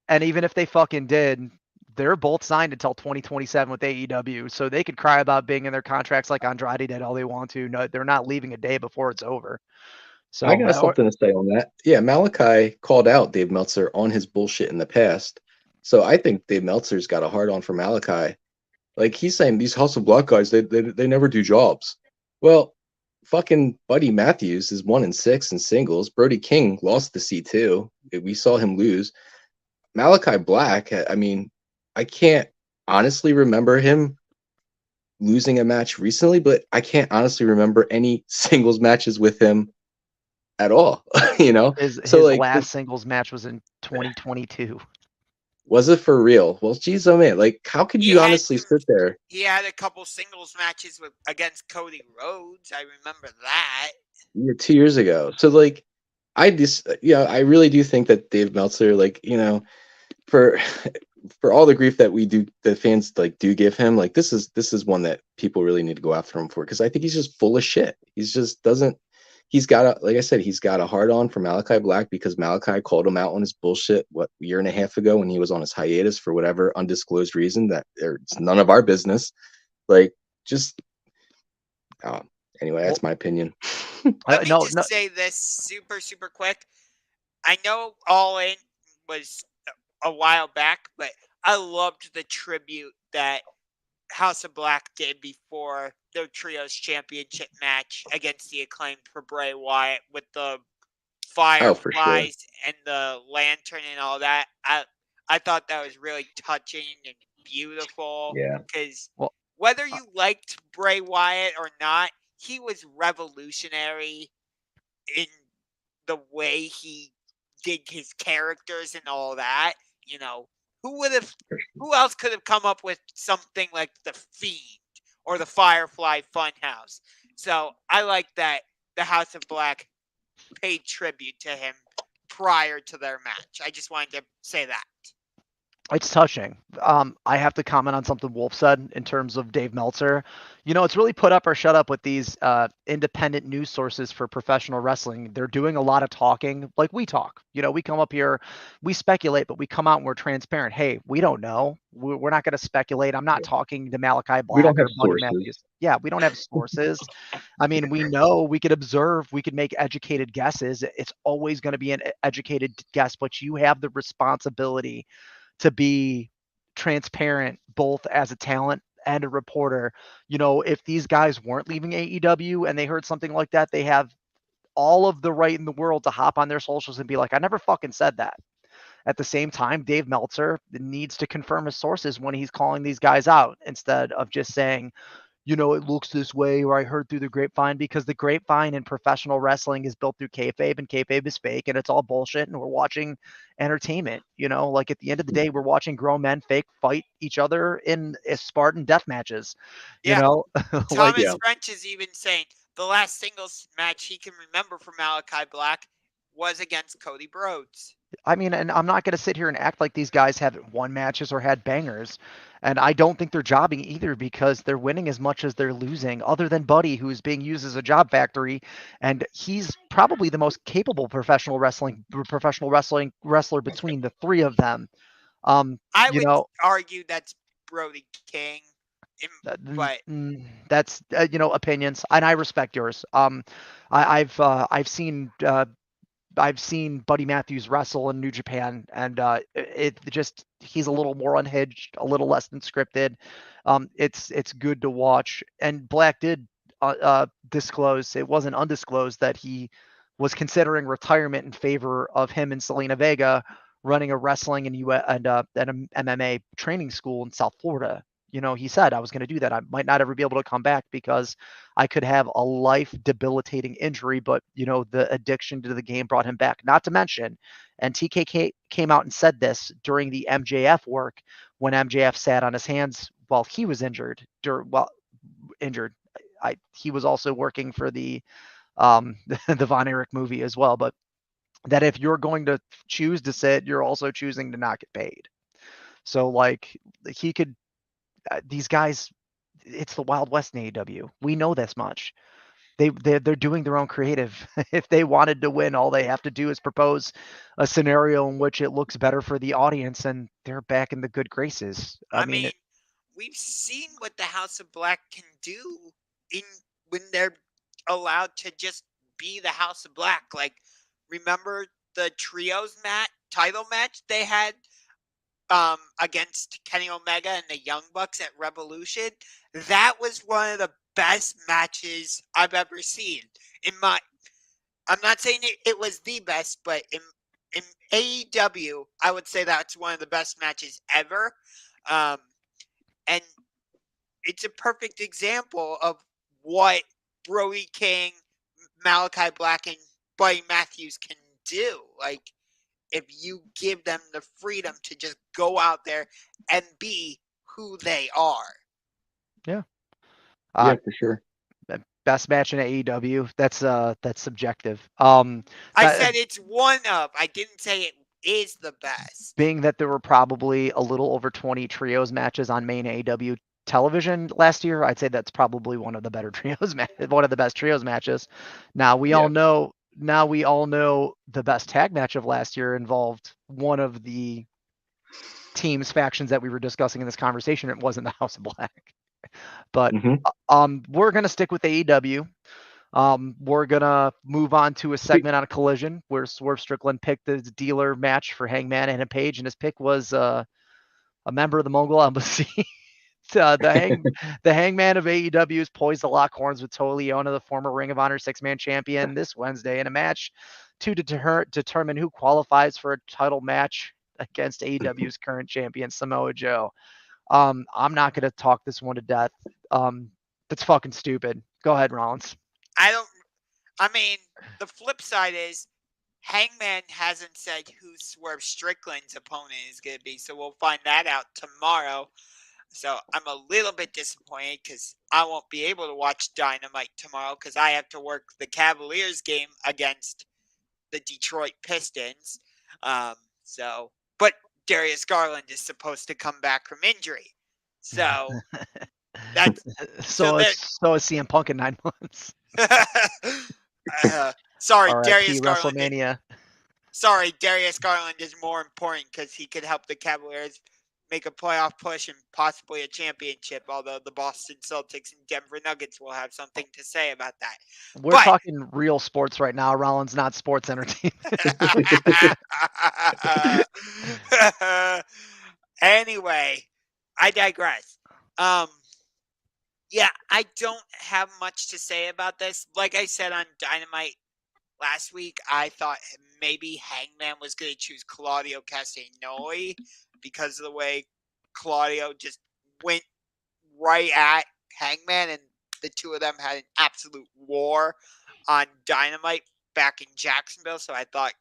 And even if they fucking did, they're both signed until 2027 with AEW, so they could cry about being in their contracts like Andrade did all they want to. No, they're not leaving a day before it's over. So I got something to say on that. Yeah, Malachi called out Dave Meltzer on his bullshit in the past. So I think Dave Meltzer's got a hard on for Malachi. Like, he's saying these House of Black guys, they never do jobs. Well, fucking Buddy Matthews is 1-6 in singles. Brody King lost the C2. We saw him lose. Malachi Black, I mean, I can't honestly remember him losing a match recently, but I can't honestly remember any singles matches with him at all. You know, his like, last singles match was in 2022. Was it for real? Well, geez, oh man, like, how could you honestly sit there? He had a couple singles matches against Cody Rhodes. I remember that. 2 years ago. So, like, I really do think that Dave Meltzer, like, for all the grief that the fans like do give him, like, this is one that people really need to go after him for, because I think he's just full of shit. He's just doesn't. He's got like I said, he's got a hard on for Malachi Black because Malachi called him out on his bullshit a year and a half ago when he was on his hiatus for whatever undisclosed reason that it's none of our business. Like, just anyway, that's my opinion. Let me say this super quick. I know All In was a while back, but I loved the tribute that House of Black did before their Trios Championship match against the Acclaimed for Bray Wyatt with the fireflies and the lantern and all that. I thought that was really touching and beautiful. Yeah. Because whether you liked Bray Wyatt or not, he was revolutionary in the way he did his characters and all that. You know, who else could have come up with something like the Fiend or the Firefly Funhouse? So I like that the House of Black paid tribute to him prior to their match. I just wanted to say that. It's touching. I have to comment on something Wolf said in terms of Dave Meltzer. It's really put up or shut up with these independent news sources for professional wrestling. They're doing a lot of talking like we talk. We come up here, we speculate, but we come out and we're transparent. Hey, we don't know. We're not going to speculate. I'm not talking to Malachi Black. We don't have sources. Matthews. Yeah, we don't have sources. I mean, we know, we could observe, we could make educated guesses. It's always going to be an educated guess, but you have the responsibility to be transparent, both as a talent and a reporter. If these guys weren't leaving AEW and they heard something like that, they have all of the right in the world to hop on their socials and be like, I never fucking said that. At the same time, Dave Meltzer needs to confirm his sources when he's calling these guys out instead of just saying, it looks this way, or I heard through the grapevine, because the grapevine in professional wrestling is built through kayfabe, and kayfabe is fake, and it's all bullshit, and we're watching entertainment. Like at the end of the day, we're watching grown men fake fight each other in Spartan death matches. Yeah. Like, Thomas French is even saying the last singles match he can remember for Malachi Black was against Cody Rhodes. I mean, and I'm not going to sit here and act like these guys haven't won matches or had bangers. And I don't think they're jobbing either, because they're winning as much as they're losing, other than Buddy, who's being used as a job factory. And he's probably the most capable professional wrestler between the three of them. I would argue that's Brody King, but that's opinions, and I respect yours. I've seen Buddy Matthews wrestle in New Japan, and he's a little more unhinged, a little less than scripted. It's good to watch. And Black did disclose, it wasn't undisclosed, that he was considering retirement in favor of him and Selena Vega running a wrestling and an MMA training school in South Florida. He said, I was going to do that. I might not ever be able to come back because I could have a life debilitating injury, but the addiction to the game brought him back. Not to mention, and TK came out and said this during the MJF work, when MJF sat on his hands while he was injured. He was also working for the the Von Erich movie as well, but that if you're going to choose to sit, you're also choosing to not get paid. So like he could, these guys, it's the Wild West in AEW. We know this much. They're doing their own creative. If they wanted to win, all they have to do is propose a scenario in which it looks better for the audience, and they're back in the good graces. I mean, we've seen what the House of Black can do when they're allowed to just be the House of Black. Like, remember the trios title match they had against Kenny Omega and the Young Bucks at Revolution? That was one of the best matches I've ever seen. I'm not saying it was the best, but in AEW, I would say that's one of the best matches ever. And it's a perfect example of what Brody King, Malachi Black, and Buddy Matthews can do. Like, if you give them the freedom to just go out there and be who they are. Yeah. Yeah, for sure. Best match in AEW. That's subjective. I said it's one of. I didn't say it is the best. Being that there were probably a little over 20 trios matches on main AEW television last year, I'd say that's probably one of the better one of the best trios matches. Now we all know the best tag match of last year involved one of the team's factions that we were discussing in this conversation. It wasn't the House of Black. But we're going to stick with AEW. We're going to move on to a segment on Collision where Swerve Strickland picked the dealer match for Hangman and Page, and his pick was a member of the Mongol Embassy. The Hangman of AEW is poised to lock horns with Toa Liona, the former Ring of Honor 6-man champion, this Wednesday in a match to determine who qualifies for a title match against AEW's current champion, Samoa Joe. I'm not going to talk this one to death. That's fucking stupid. Go ahead, Rollins. The flip side is Hangman hasn't said who Swerve Strickland's opponent is going to be, so we'll find that out tomorrow. So I'm a little bit disappointed because I won't be able to watch Dynamite tomorrow because I have to work the Cavaliers game against the Detroit Pistons. But Darius Garland is supposed to come back from injury. So that's so is CM Punk in 9 months. Sorry, RIP Darius Garland. WrestleMania. Sorry, Darius Garland is more important because he could help the Cavaliers make a playoff push and possibly a championship, although the Boston Celtics and Denver Nuggets will have something to say about that. We're talking real sports right now, Rollins, not sports entertainment. Anyway, I digress. I don't have much to say about this. Like I said on Dynamite last week I thought maybe Hangman was going to choose Claudio Castagnoli because of the way Claudio just went right at Hangman, and the two of them had an absolute war on Dynamite back in Jacksonville. So I thought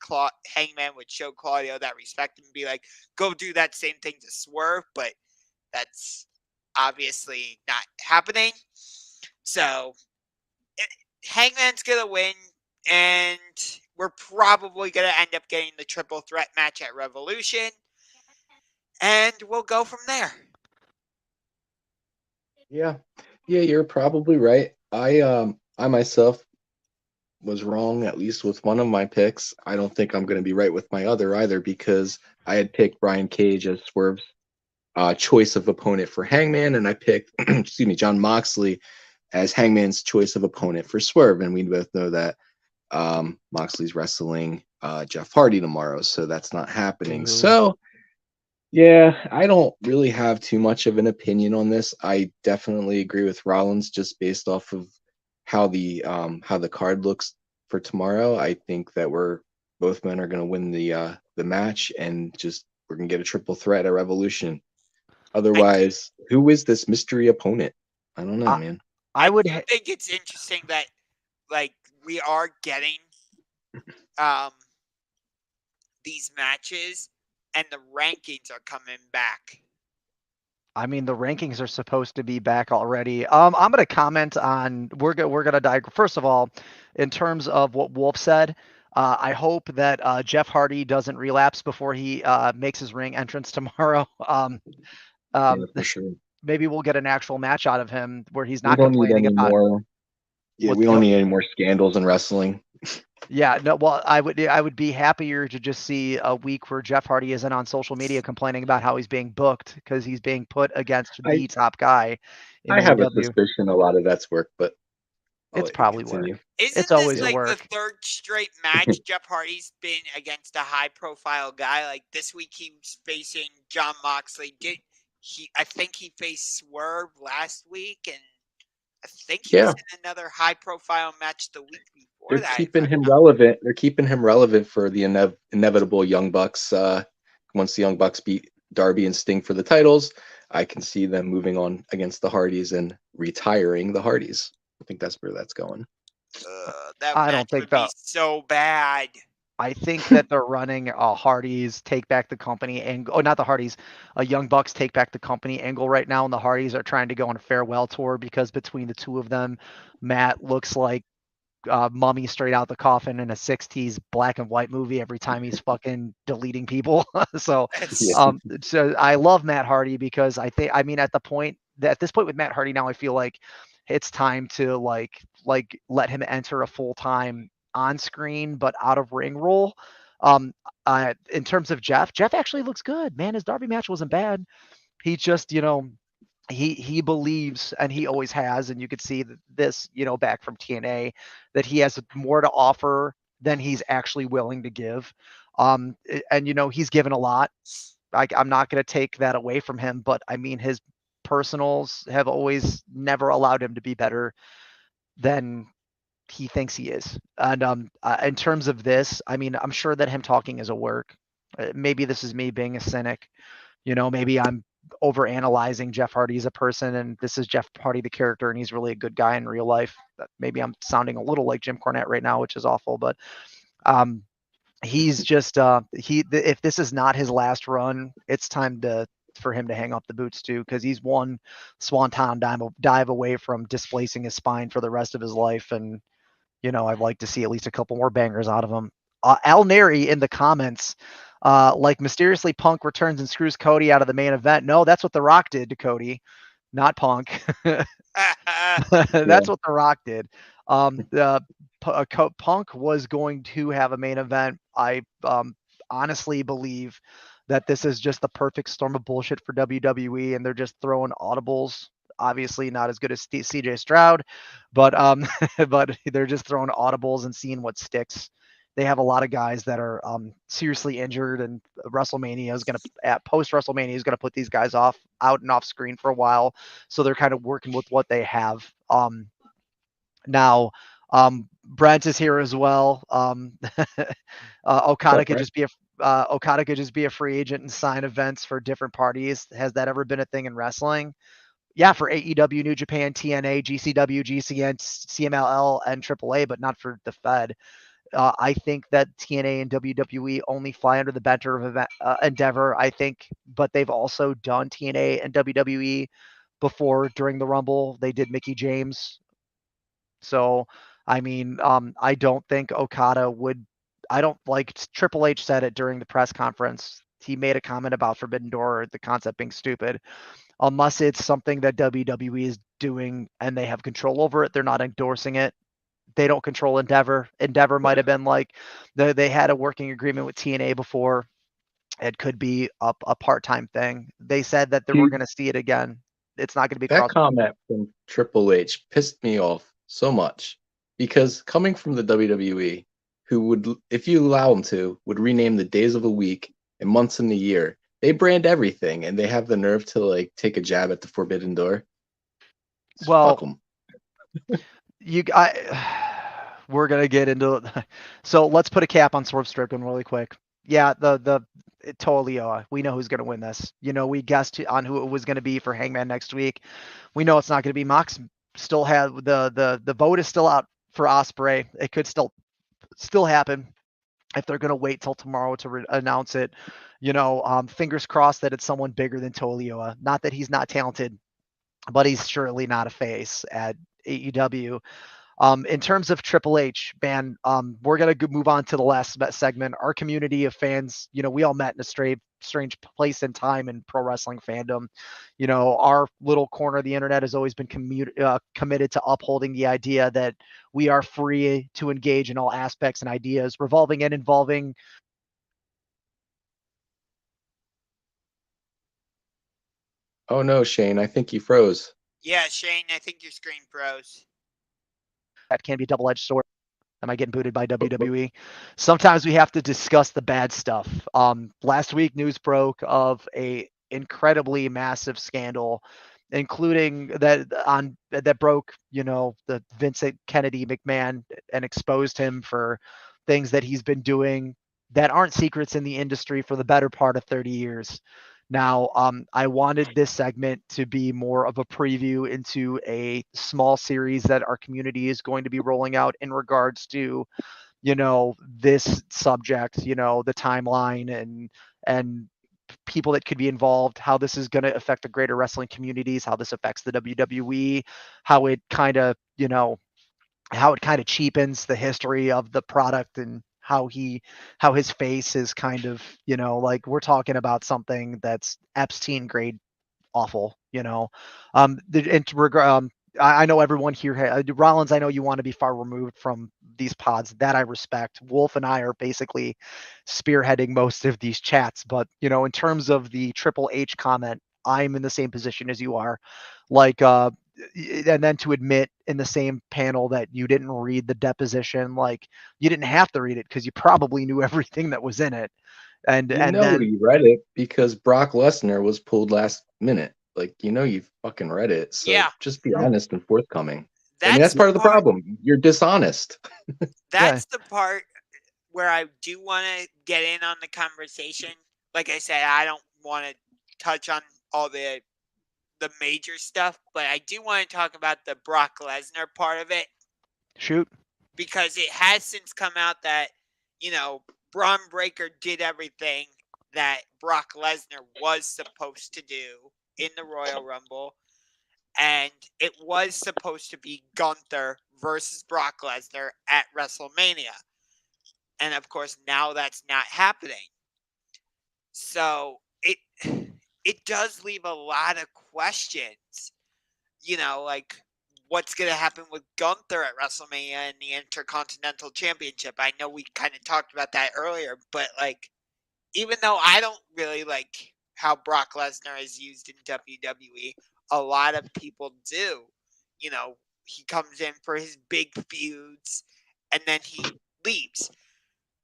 Hangman would show Claudio that respect and be like, go do that same thing to Swerve, but that's obviously not happening. So Hangman's going to win, and we're probably going to end up getting the triple threat match at Revolution, and we'll go from there. Yeah, you're probably right. I myself was wrong, at least with one of my picks. I don't think I'm going to be right with my other either, because I had picked Brian Cage as Swerve's choice of opponent for Hangman, and I picked, excuse me, John Moxley as Hangman's choice of opponent for Swerve, and we both know that Moxley's wrestling Jeff Hardy tomorrow, so that's not happening. Ooh. So yeah, I don't really have too much of an opinion on this. I definitely agree with Rollins just based off of how the card looks for tomorrow. I think that both men are going to win the match, and just we're going to get a triple threat at Revolution. Otherwise, who is this mystery opponent? I don't know, man. I would think it's interesting that like we are getting these matches, and the rankings are coming back. I mean, the rankings are supposed to be back already. I'm going to comment on. We're going to dive. First of all, in terms of what Wolf said, I hope that Jeff Hardy doesn't relapse before he makes his ring entrance tomorrow. Yeah, for sure. Maybe we'll get an actual match out of him where he's We not don't need complaining any about. more. Yeah, we don't need any more scandals in wrestling. Yeah, no. Well, I would be happier to just see a week where Jeff Hardy isn't on social media complaining about how he's being booked because he's being put against the top guy in I have a AEW. suspicion a lot of that's work, but It's probably work. Isn't It's always this like work. the third straight match Jeff Hardy's been against a high-profile guy? Like this week, he was facing John Moxley. I think he faced Swerve last week, and I think he was in another high-profile match the week before They're that. keeping him relevant. They're keeping him relevant for the inevitable Young Bucks. Once the Young Bucks beat Darby and Sting for the titles, I can see them moving on against the Hardys and retiring the Hardys. I think that's where that's going. That I match don't think would be so bad. I think that they're running a Hardys take back the company angle. Oh, not the Hardys, a Young Bucks take back the company angle right now, and the Hardys are trying to go on a farewell tour because between the two of them, Matt looks like Mummy straight out the coffin in a 60s black and white movie every time he's fucking deleting people. So I love Matt Hardy because at this point with Matt Hardy now, I feel like it's time to like let him enter a full-time on screen but out of ring role. In terms of Jeff actually looks good, man. His Darby match wasn't bad. He just, he believes, and he always has, and you could see this, back from TNA, that he has more to offer than he's actually willing to give. And he's given a lot. I'm not going to take that away from him, but I mean, his personals have always never allowed him to be better than he thinks he is. And in terms of this, I mean, I'm sure that him talking is a work. Maybe this is me being a cynic. Maybe I'm over-analyzing Jeff Hardy as a person, and this is Jeff Hardy the character, and he's really a good guy in real life. Maybe I'm sounding a little like Jim Cornette right now, which is awful, but he's just if this is not his last run, it's time for him to hang up the boots too, because he's one swanton dive away from displacing his spine for the rest of his life. And I'd like to see at least a couple more bangers out of him. Al Neri in the comments, like mysteriously Punk returns and screws Cody out of the main event. No, that's what The Rock did to Cody, not Punk. That's what The Rock did. Punk was going to have a main event. I honestly believe that this is just the perfect storm of bullshit for WWE, and they're just throwing audibles. Obviously not as good as CJ Stroud, but but they're just throwing audibles and seeing what sticks. They have a lot of guys that are seriously injured, and WrestleMania is going to post WrestleMania is going to put these guys out and off screen for a while. So they're kind of working with what they have. Now, Brent is here as well. Okada What's up, could Brent? just be Okada could just be a free agent and sign events for different parties. Has that ever been a thing in wrestling? Yeah, for AEW, New Japan, TNA, GCW, GCN, CMLL, and AAA, but not for the Fed. I think that TNA and WWE only fly under the banner of Endeavor, I think, but they've also done TNA and WWE before during the Rumble. They did Mickey James. So, I mean, I don't think Okada would. I don't like Triple H said it during the press conference. He made a comment about Forbidden Door, the concept being stupid, unless it's something that WWE is doing and they have control over it. They're not endorsing it. They don't control Endeavor. Endeavor might have been like they had a working agreement with TNA before. It could be a part-time thing. They said that we're See, going to see it again. It's not going to be that cross. comment from Triple H pissed me off so much because coming from the WWE, who would, if you allow them to, would rename the days of the week and months in the year. They brand everything, and they have the nerve to like take a jab at the Forbidden Door. Fuck Well, them. we're gonna get into so let's put a cap on Swerve Strickland really quick. Yeah, the totally we know who's gonna win this. We guessed on who it was gonna be for Hangman next week. We know it's not gonna be Mox. Still have the vote is still out for Osprey. It could still happen if they're gonna wait till tomorrow to announce it. Fingers crossed that it's someone bigger than Tolioa. Not that he's not talented, but he's surely not a face at AEW. In terms of Triple H, man, we're gonna move on to the last segment. Our community of fans, we all met in a strange place and time in pro wrestling fandom. Our little corner of the internet has always been committed to upholding the idea that we are free to engage in all aspects and ideas, revolving and involving. Oh no, Shane, I think you froze. Yeah, Shane, I think your screen froze. That can be a double-edged sword. Am I getting booted by Oh, oh, WWE? Sometimes we have to discuss the bad stuff. Last week, news broke of a incredibly massive scandal, including that broke, the Vincent Kennedy McMahon and exposed him for things that he's been doing that aren't secrets in the industry for the better part of 30 years. Now, I wanted this segment to be more of a preview into a small series that our community is going to be rolling out in regards to, this subject, the timeline and people that could be involved, how this is going to affect the greater wrestling communities, how this affects the WWE, how it kind of, cheapens the history of the product and how his face is kind of, like we're talking about something that's Epstein grade awful, I know everyone here, Rollins, I know you want to be far removed from these pods. That I respect. Wolf and I are basically spearheading most of these chats. But, in terms of the Triple H comment, I'm in the same position as you are. Like, and then to admit in the same panel that you didn't read the deposition, like you didn't have to read it because you probably knew everything that was in it. you And know then you read it because Brock Lesnar was pulled last minute. Like, you fucking read it. So Yeah, just be honest and forthcoming. I mean, that's that's the part of the part. problem. You're dishonest. yeah, That's the part where I do want to get in on the conversation. Like I said, I don't want to touch on all the major stuff, but I do want to talk about the Brock Lesnar part of it shoot. because it has since come out that, Braun Breaker did everything that Brock Lesnar was supposed to do in the Royal Rumble. And it was supposed to be Gunther versus Brock Lesnar at WrestleMania. And of course, now that's not happening. So it does leave a lot of questions. Like what's going to happen with Gunther at WrestleMania and the Intercontinental Championship. I know we kind of talked about that earlier, but like even though I don't really like how Brock Lesnar is used in WWE, a lot of people do. He comes in for his big feuds and then he leaves.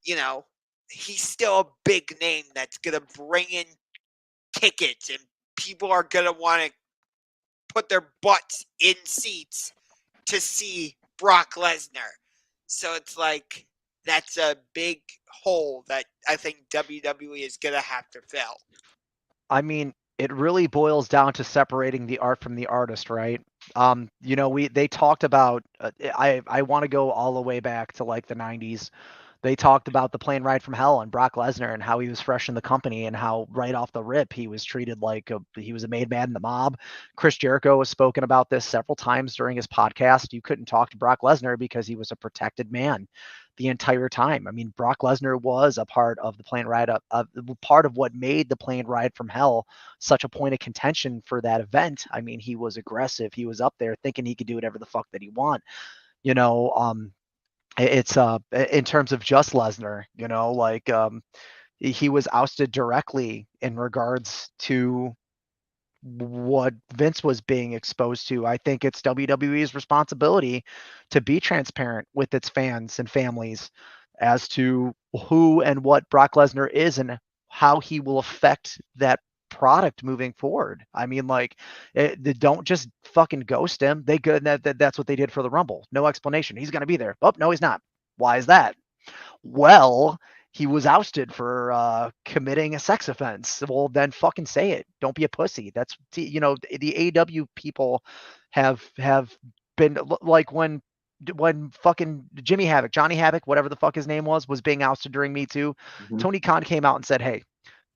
You know, he's still a big name that's going to bring in tickets and people are going to want to put their butts in seats to see Brock Lesnar. So it's like that's a big hole that I think WWE is gonna have to fill. I mean, it really boils down to separating the art from the artist, right? They talked about. I want to go all the way back to like the '90s. They talked about the plane ride from hell and Brock Lesnar and how he was fresh in the company and how right off the rip he was treated like he was a made man in the mob. Chris Jericho has spoken about this several times during his podcast. You couldn't talk to Brock Lesnar because he was a protected man the entire time. I mean, Brock Lesnar was a part of the plane ride up, part of what made the plane ride from hell such a point of contention for that event. I mean, he was aggressive. He was up there thinking he could do whatever the fuck that he want. You know, it's in terms of just Lesnar, he was ousted directly in regards to what Vince was being exposed to. I think it's WWE's responsibility to be transparent with its fans and families as to who and what Brock Lesnar is and how he will affect that product moving forward. I mean, they don't just fucking ghost him. They good that's what they did for the Rumble. No explanation. He's going to be there. Oh, no, he's not. Why is that? Well, he was ousted for committing a sex offense. Well, then fucking say it. Don't be a pussy. That's the AEW people have been like when fucking Jimmy Havoc, Johnny Havoc, whatever the fuck his name was being ousted during Me Too. Mhm. Tony Khan came out and said, "Hey,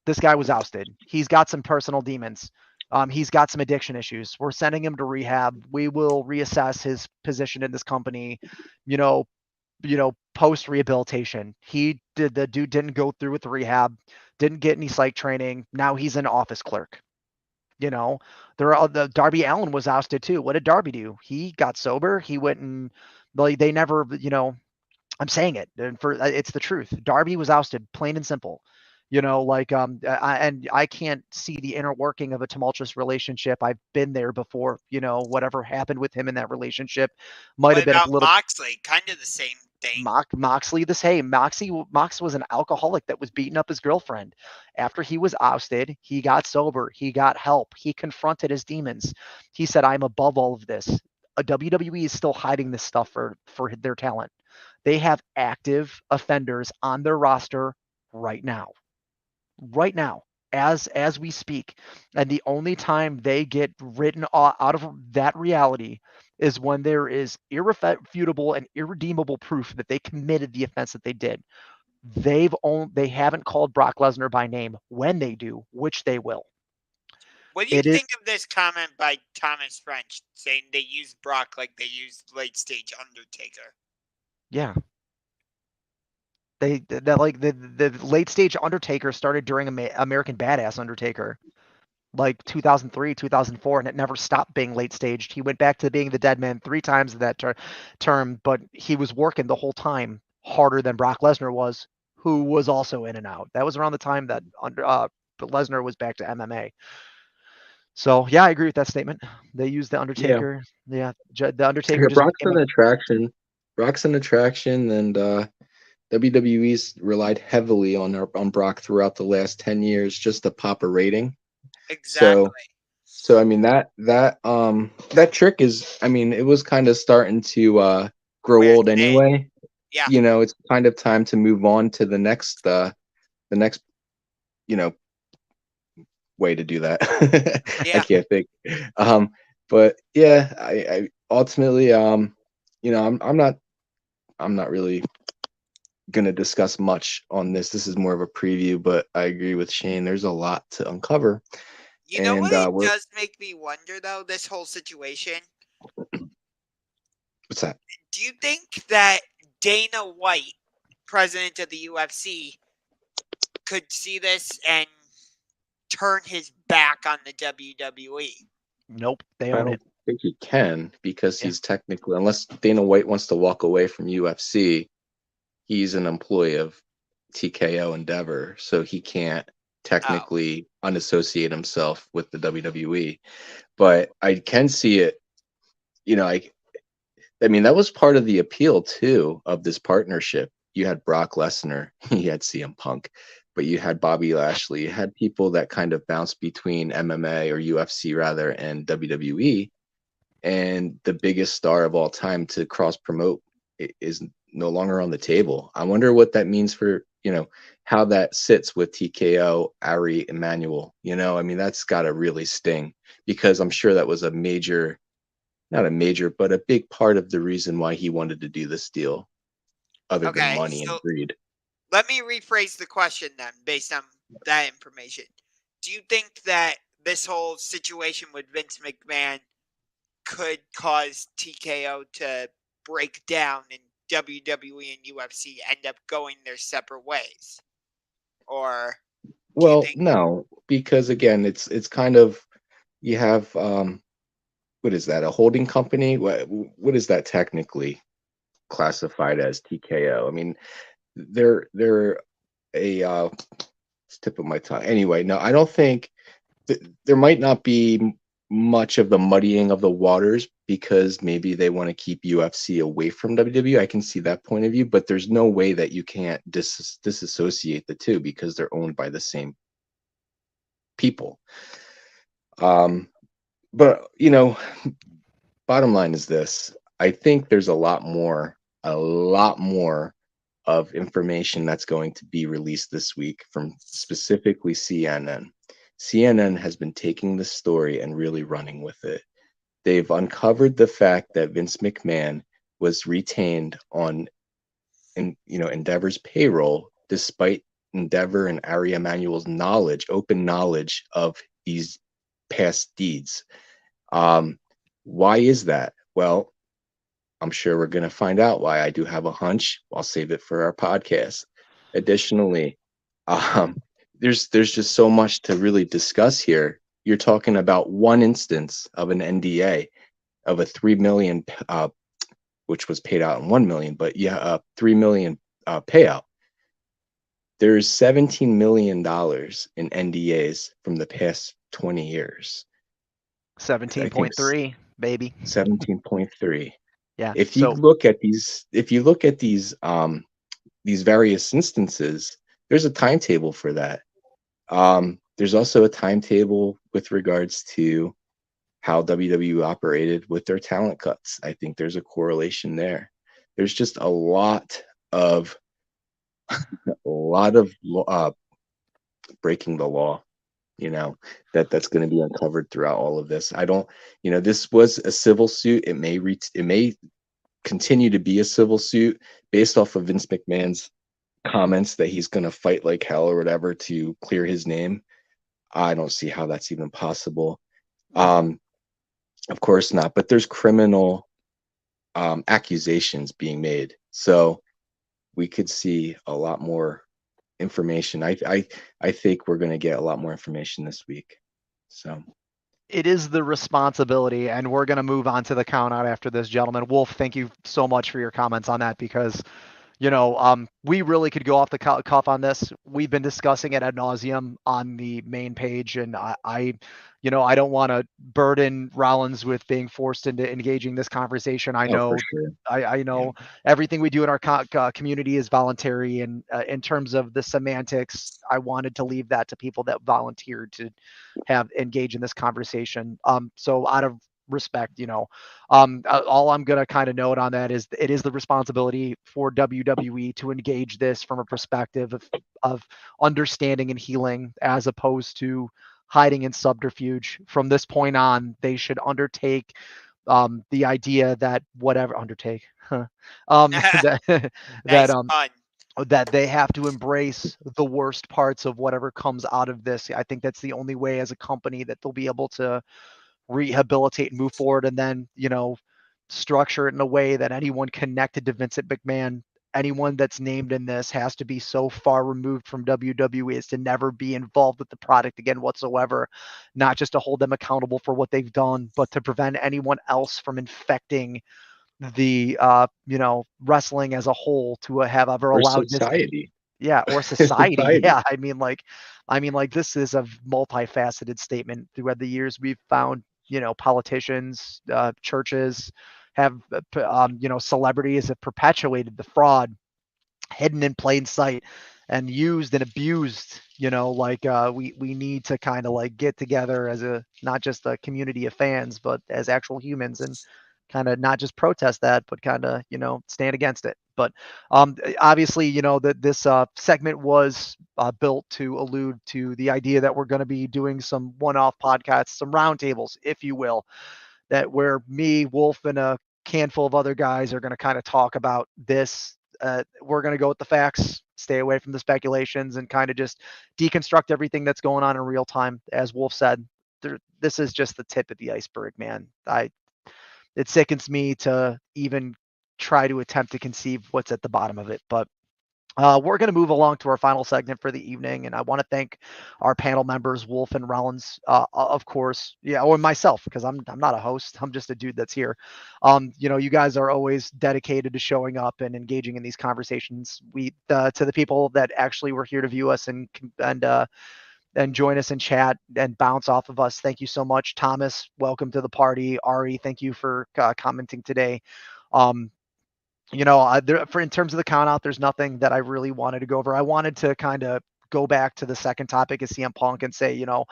this guy was ousted. He's got some personal demons. He's got some addiction issues. We're sending him to rehab. We will reassess his position in this company. You know, post rehabilitation. The dude didn't go through with the rehab, didn't get any psych training. Now he's an office clerk. The Darby Allin was ousted too. What did Darby do? He got sober. He went and they never, I'm saying it, and it's the truth. Darby was ousted, plain and simple. I can't see the inner working of a tumultuous relationship. I've been there before. Whatever happened with him in that relationship might What have been a about little. Moxley? Kind of the same thing. Moxley the same. Mox was an alcoholic that was beating up his girlfriend. After he was ousted, he got sober. He got help. He confronted his demons. He said, "I'm above all of this." A WWE is still hiding this stuff for their talent. They have active offenders on their roster right now. Right now, as we speak. And the only time they get written out of that reality is when there is irrefutable and irredeemable proof that they committed the offense that they did. They haven't called Brock Lesnar by name. When they do, which they will. What do you It is think of this comment by Thomas French saying they used Brock like they used late stage Undertaker? yeah. The late stage Undertaker started during American Badass Undertaker. Like 2003, 2004, and it never stopped being late staged. He went back to being the dead man 3 times in that term, but he was working the whole time harder than Brock Lesnar was, who was also in and out. That was around the time that Lesnar was back to MMA. So yeah, I agree with that statement. They used the Yeah. Undertaker. Yeah, the Undertaker Yeah, just Brock's became an attraction. Brock's an attraction, and WWE's relied heavily on Brock throughout the last 10 years just to pop a rating. Exactly. So I mean that trick is, I mean, it was kind of starting to grow Wear old thin. anyway. Yeah. It's kind of time to move on to the next you know way to do that. I Yeah. can't think. But yeah, I ultimately I'm not really gonna discuss much on this. This is more of a preview, but I agree with Shane. There's a lot to uncover, You know and what it we're does make me wonder though, this whole situation? what's that? Do you think that Dana White, president of the UFC, could see this and turn his back on the WWE? Nope, they I own it. don't think he can, because Yeah. he's technically, unless Dana White wants to walk away from UFC, he's an employee of TKO Endeavor, so he can't Oh, technically unassociate himself with the WWE. But I can see it, you know, I mean, that was part of the appeal too of this partnership. You had Brock Lesnar, you had CM Punk, but you had Bobby Lashley. You had people that kind of bounced between MMA, or UFC rather, and WWE. And the biggest star of all time to cross promote is no longer on the table. I wonder what that means for, how that sits with TKO, Ari, Emmanuel. I mean, that's got to really sting, because I'm sure that was a major, not a major, but a big part of the reason why he wanted to do this deal, other than Okay, money and so greed. let me rephrase the question then, based on that information. Do you think that this whole situation with Vince McMahon could cause TKO to break down and WWE and UFC end up going their separate ways? Or do you Well, think no, because again, it's kind of, you have what is that, a holding company? What is that technically classified as, TKO? I mean, they're a tip of my tongue. Anyway, no, I don't think there might not be much of the muddying of the waters, because maybe they want to keep UFC away from WWE. I can see that point of view, but there's no way that you can't disassociate the two, because they're owned by the same people. But bottom line is this: I think there's a lot more of information that's going to be released this week from specifically CNN. CNN has been taking this story and really running with it. They've uncovered the fact that Vince McMahon was retained on Endeavor's payroll, despite Endeavor and Ari Emanuel's open knowledge of these past deeds. Why is that? Well, I'm sure we're going to find out why. I do have a hunch. I'll save it for our podcast. Additionally, there's just so much to really discuss here. You're talking about one instance of an NDA of a 3 million, which was paid out in 1 million, but yeah, 3 million payout. There's $17 million in NDAs from the past 20 years. 17.3, baby. 17.3. Yeah. If you look at these various instances, there's a timetable for that. There's also a timetable with regards to how WWE operated with their talent cuts. I think there's a correlation there. There's just a lot of breaking the law, that's going to be uncovered throughout all of this. I don't, this was a civil suit. It may continue to be a civil suit based off of Vince McMahon's comments that he's going to fight like hell or whatever to clear his name. I don't see how that's even possible. Of course not, but there's criminal accusations being made, so we could see a lot more information. I think we're going to get a lot more information this week. So it is the responsibility, and we're going to move on to the count out after this, gentlemen. Wolf, thank you so much for your comments on that, because we really could go off the cuff on this. We've been discussing it ad nauseum on the main page, and I don't want to burden Rollins with being forced into engaging this conversation. I know, for sure. I know everything we do in our community is voluntary, and in terms of the semantics, I wanted to leave that to people that volunteered to engage in this conversation. So out of respect, all I'm going to kind of note on that is it is the responsibility for WWE to engage this from a perspective of understanding and healing, as opposed to hiding in subterfuge. From this point on, they should undertake the idea that that they have to embrace the worst parts of whatever comes out of this. I think that's the only way as a company that they'll be able to rehabilitate and move forward, and then structure it in a way that anyone connected to Vincent McMahon, anyone that's named in this, has to be so far removed from WWE as to never be involved with the product again whatsoever, not just to hold them accountable for what they've done, but to prevent anyone else from infecting the wrestling as a whole, to have ever allowed society. or society. Yeah, I mean like this is a multifaceted statement. Throughout the years, we've found politicians, churches have celebrities have perpetuated the fraud, hidden in plain sight and used and abused. We need to kind of get together as a, not just a community of fans, but as actual humans, and kind of not just protest that, but kind of stand against it. But obviously, you know, that this segment was built to allude to the idea that we're going to be doing some one-off podcasts, some roundtables, if you will, that where me, Wolf, and a handful of other guys are going to kind of talk about this. We're going to go with the facts, stay away from the speculations, and kind of just deconstruct everything that's going on in real time. As Wolf said, this is just the tip of the iceberg, man. It sickens me to even try to attempt to conceive what's at the bottom of it. But we're going to move along to our final segment for the evening, and I want to thank our panel members, Wolf and Rollins, of course, yeah, or myself, because I'm not a host. I'm just a dude that's here. You know, you guys are always dedicated to showing up and engaging in these conversations. We to the people that actually were here to view us and join us in chat and bounce off of us. Thank you so much, Thomas. Welcome to the party. Ari, thank you for commenting today. Um, you know, for in terms of the count out, there's nothing that I really wanted to go over. I wanted to kind of go back to the second topic of CM Punk and say, you know,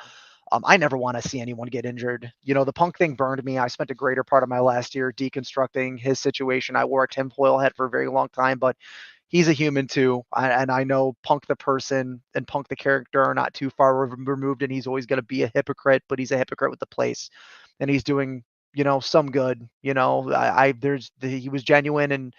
I never want to see anyone get injured. You know, the Punk thing burned me. I spent a greater part of my last year deconstructing his situation. I wore a tinfoil hat for a very long time, but he's a human too. And I know Punk the person and Punk the character are not too far removed, and he's always going to be a hypocrite, but he's a hypocrite with the place, and he's doing, you know, some good. You know, he was genuine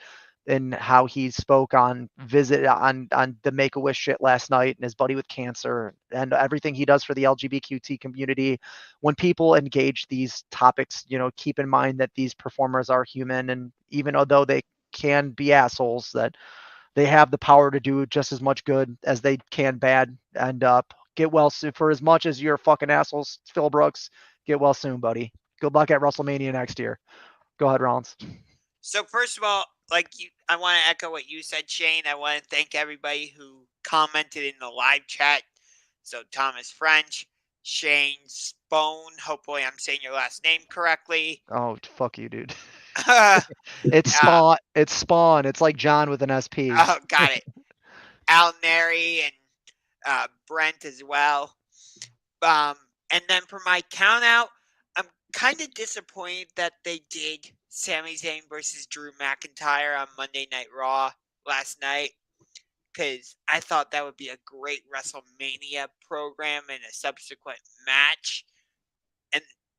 and how he spoke on the Make a Wish shit last night, and his buddy with cancer, and everything he does for the LGBTQT community. When people engage these topics, you know, keep in mind that these performers are human, and even although they can be assholes, that they have the power to do just as much good as they can bad. And get well soon. For as much as you're fucking assholes, Phil Brooks, get well soon, buddy. Good luck at WrestleMania next year. Go ahead, Rollins. So first of all, I want to echo what you said, Shane. I want to thank everybody who commented in the live chat. So Thomas French, Shane Spone. Hopefully, I'm saying your last name correctly. Oh, fuck you, dude. uh, It's Spawn. It's Spawn. It's like John with an SP. Oh, got it. Al Neri and Brent as well. And then for my count out, I'm kind of disappointed that they did Sami Zayn versus Drew McIntyre on Monday Night Raw last night, because I thought that would be a great WrestleMania program and a subsequent match.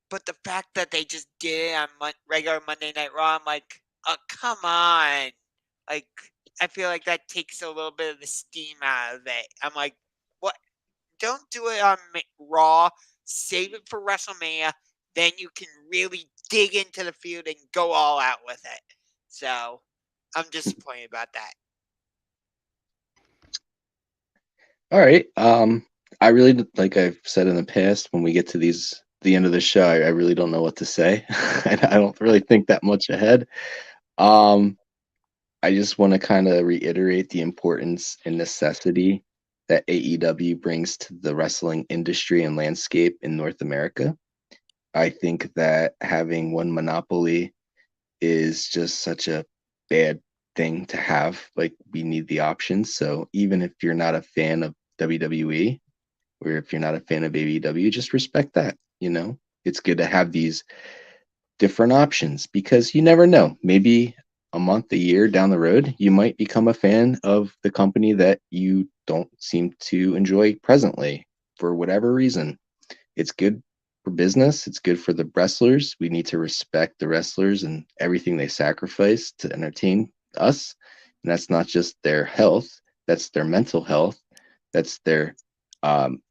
But the fact that they just did it on regular Monday Night Raw, I'm like, oh, come on. Like, I feel like that takes a little bit of the steam out of it. I'm like, what? Don't do it on Raw. Save it for WrestleMania. Then you can really dig into the feud and go all out with it. So I'm disappointed about that. All right. I really, like I've said in the past, when we get to the end of the show, I really don't know what to say. I don't really think that much ahead. I just want to kind of reiterate the importance and necessity that AEW brings to the wrestling industry and landscape in North America. I think that having one monopoly is just such a bad thing to have. Like, we need the options. So even if you're not a fan of WWE, or if you're not a fan of AEW, just respect that. You know, it's good to have these different options, because you never know. Maybe a month, a year down the road, you might become a fan of the company that you don't seem to enjoy presently for whatever reason. It's good for business. It's good for the wrestlers. We need to respect the wrestlers and everything they sacrifice to entertain us. And that's not just their health, that's their mental health. That's their time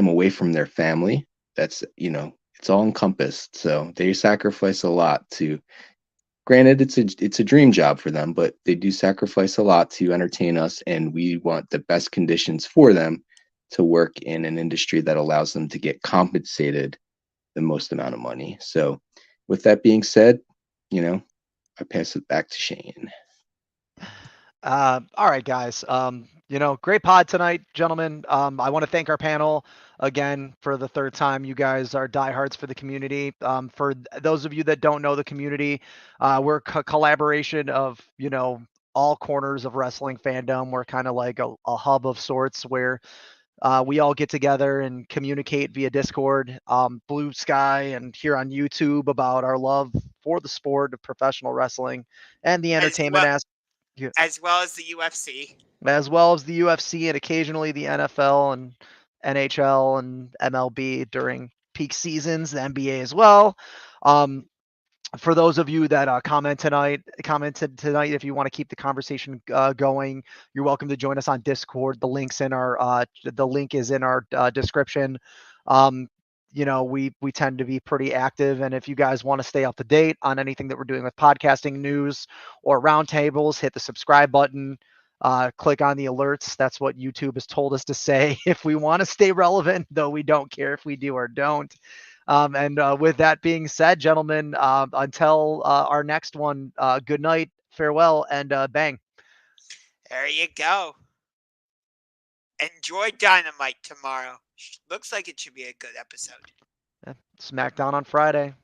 away from their family. That's, you know, it's all encompassed. So they sacrifice a lot to, granted, it's a dream job for them, but they do sacrifice a lot to entertain us, and we want the best conditions for them to work in an industry that allows them to get compensated the most amount of money. So with that being said, you know, I pass it back to Shane. All right, guys. You know, great pod tonight, gentlemen. I want to thank our panel again for the third time. You guys are diehards for the community. For those of you that don't know the community, we're a collaboration of, you know, all corners of wrestling fandom. We're kind of like a hub of sorts where we all get together and communicate via Discord, Blue Sky, and here on YouTube about our love for the sport of professional wrestling and the As entertainment well, aspect. Yeah. as well as the UFC. As well as the UFC and occasionally the NFL and NHL and MLB during peak seasons, the NBA as well. For those of you that commented tonight, if you want to keep the conversation going, you're welcome to join us on Discord. The link is in our description. We tend to be pretty active, and if you guys want to stay up to date on anything that we're doing with podcasting news or roundtables, hit the subscribe button. Click on the alerts. That's what YouTube has told us to say if we want to stay relevant, though we don't care if we do or don't. And with that being said, gentlemen, until our next one, good night, farewell, and bang. There you go. Enjoy Dynamite tomorrow. Looks like it should be a good episode. SmackDown on Friday.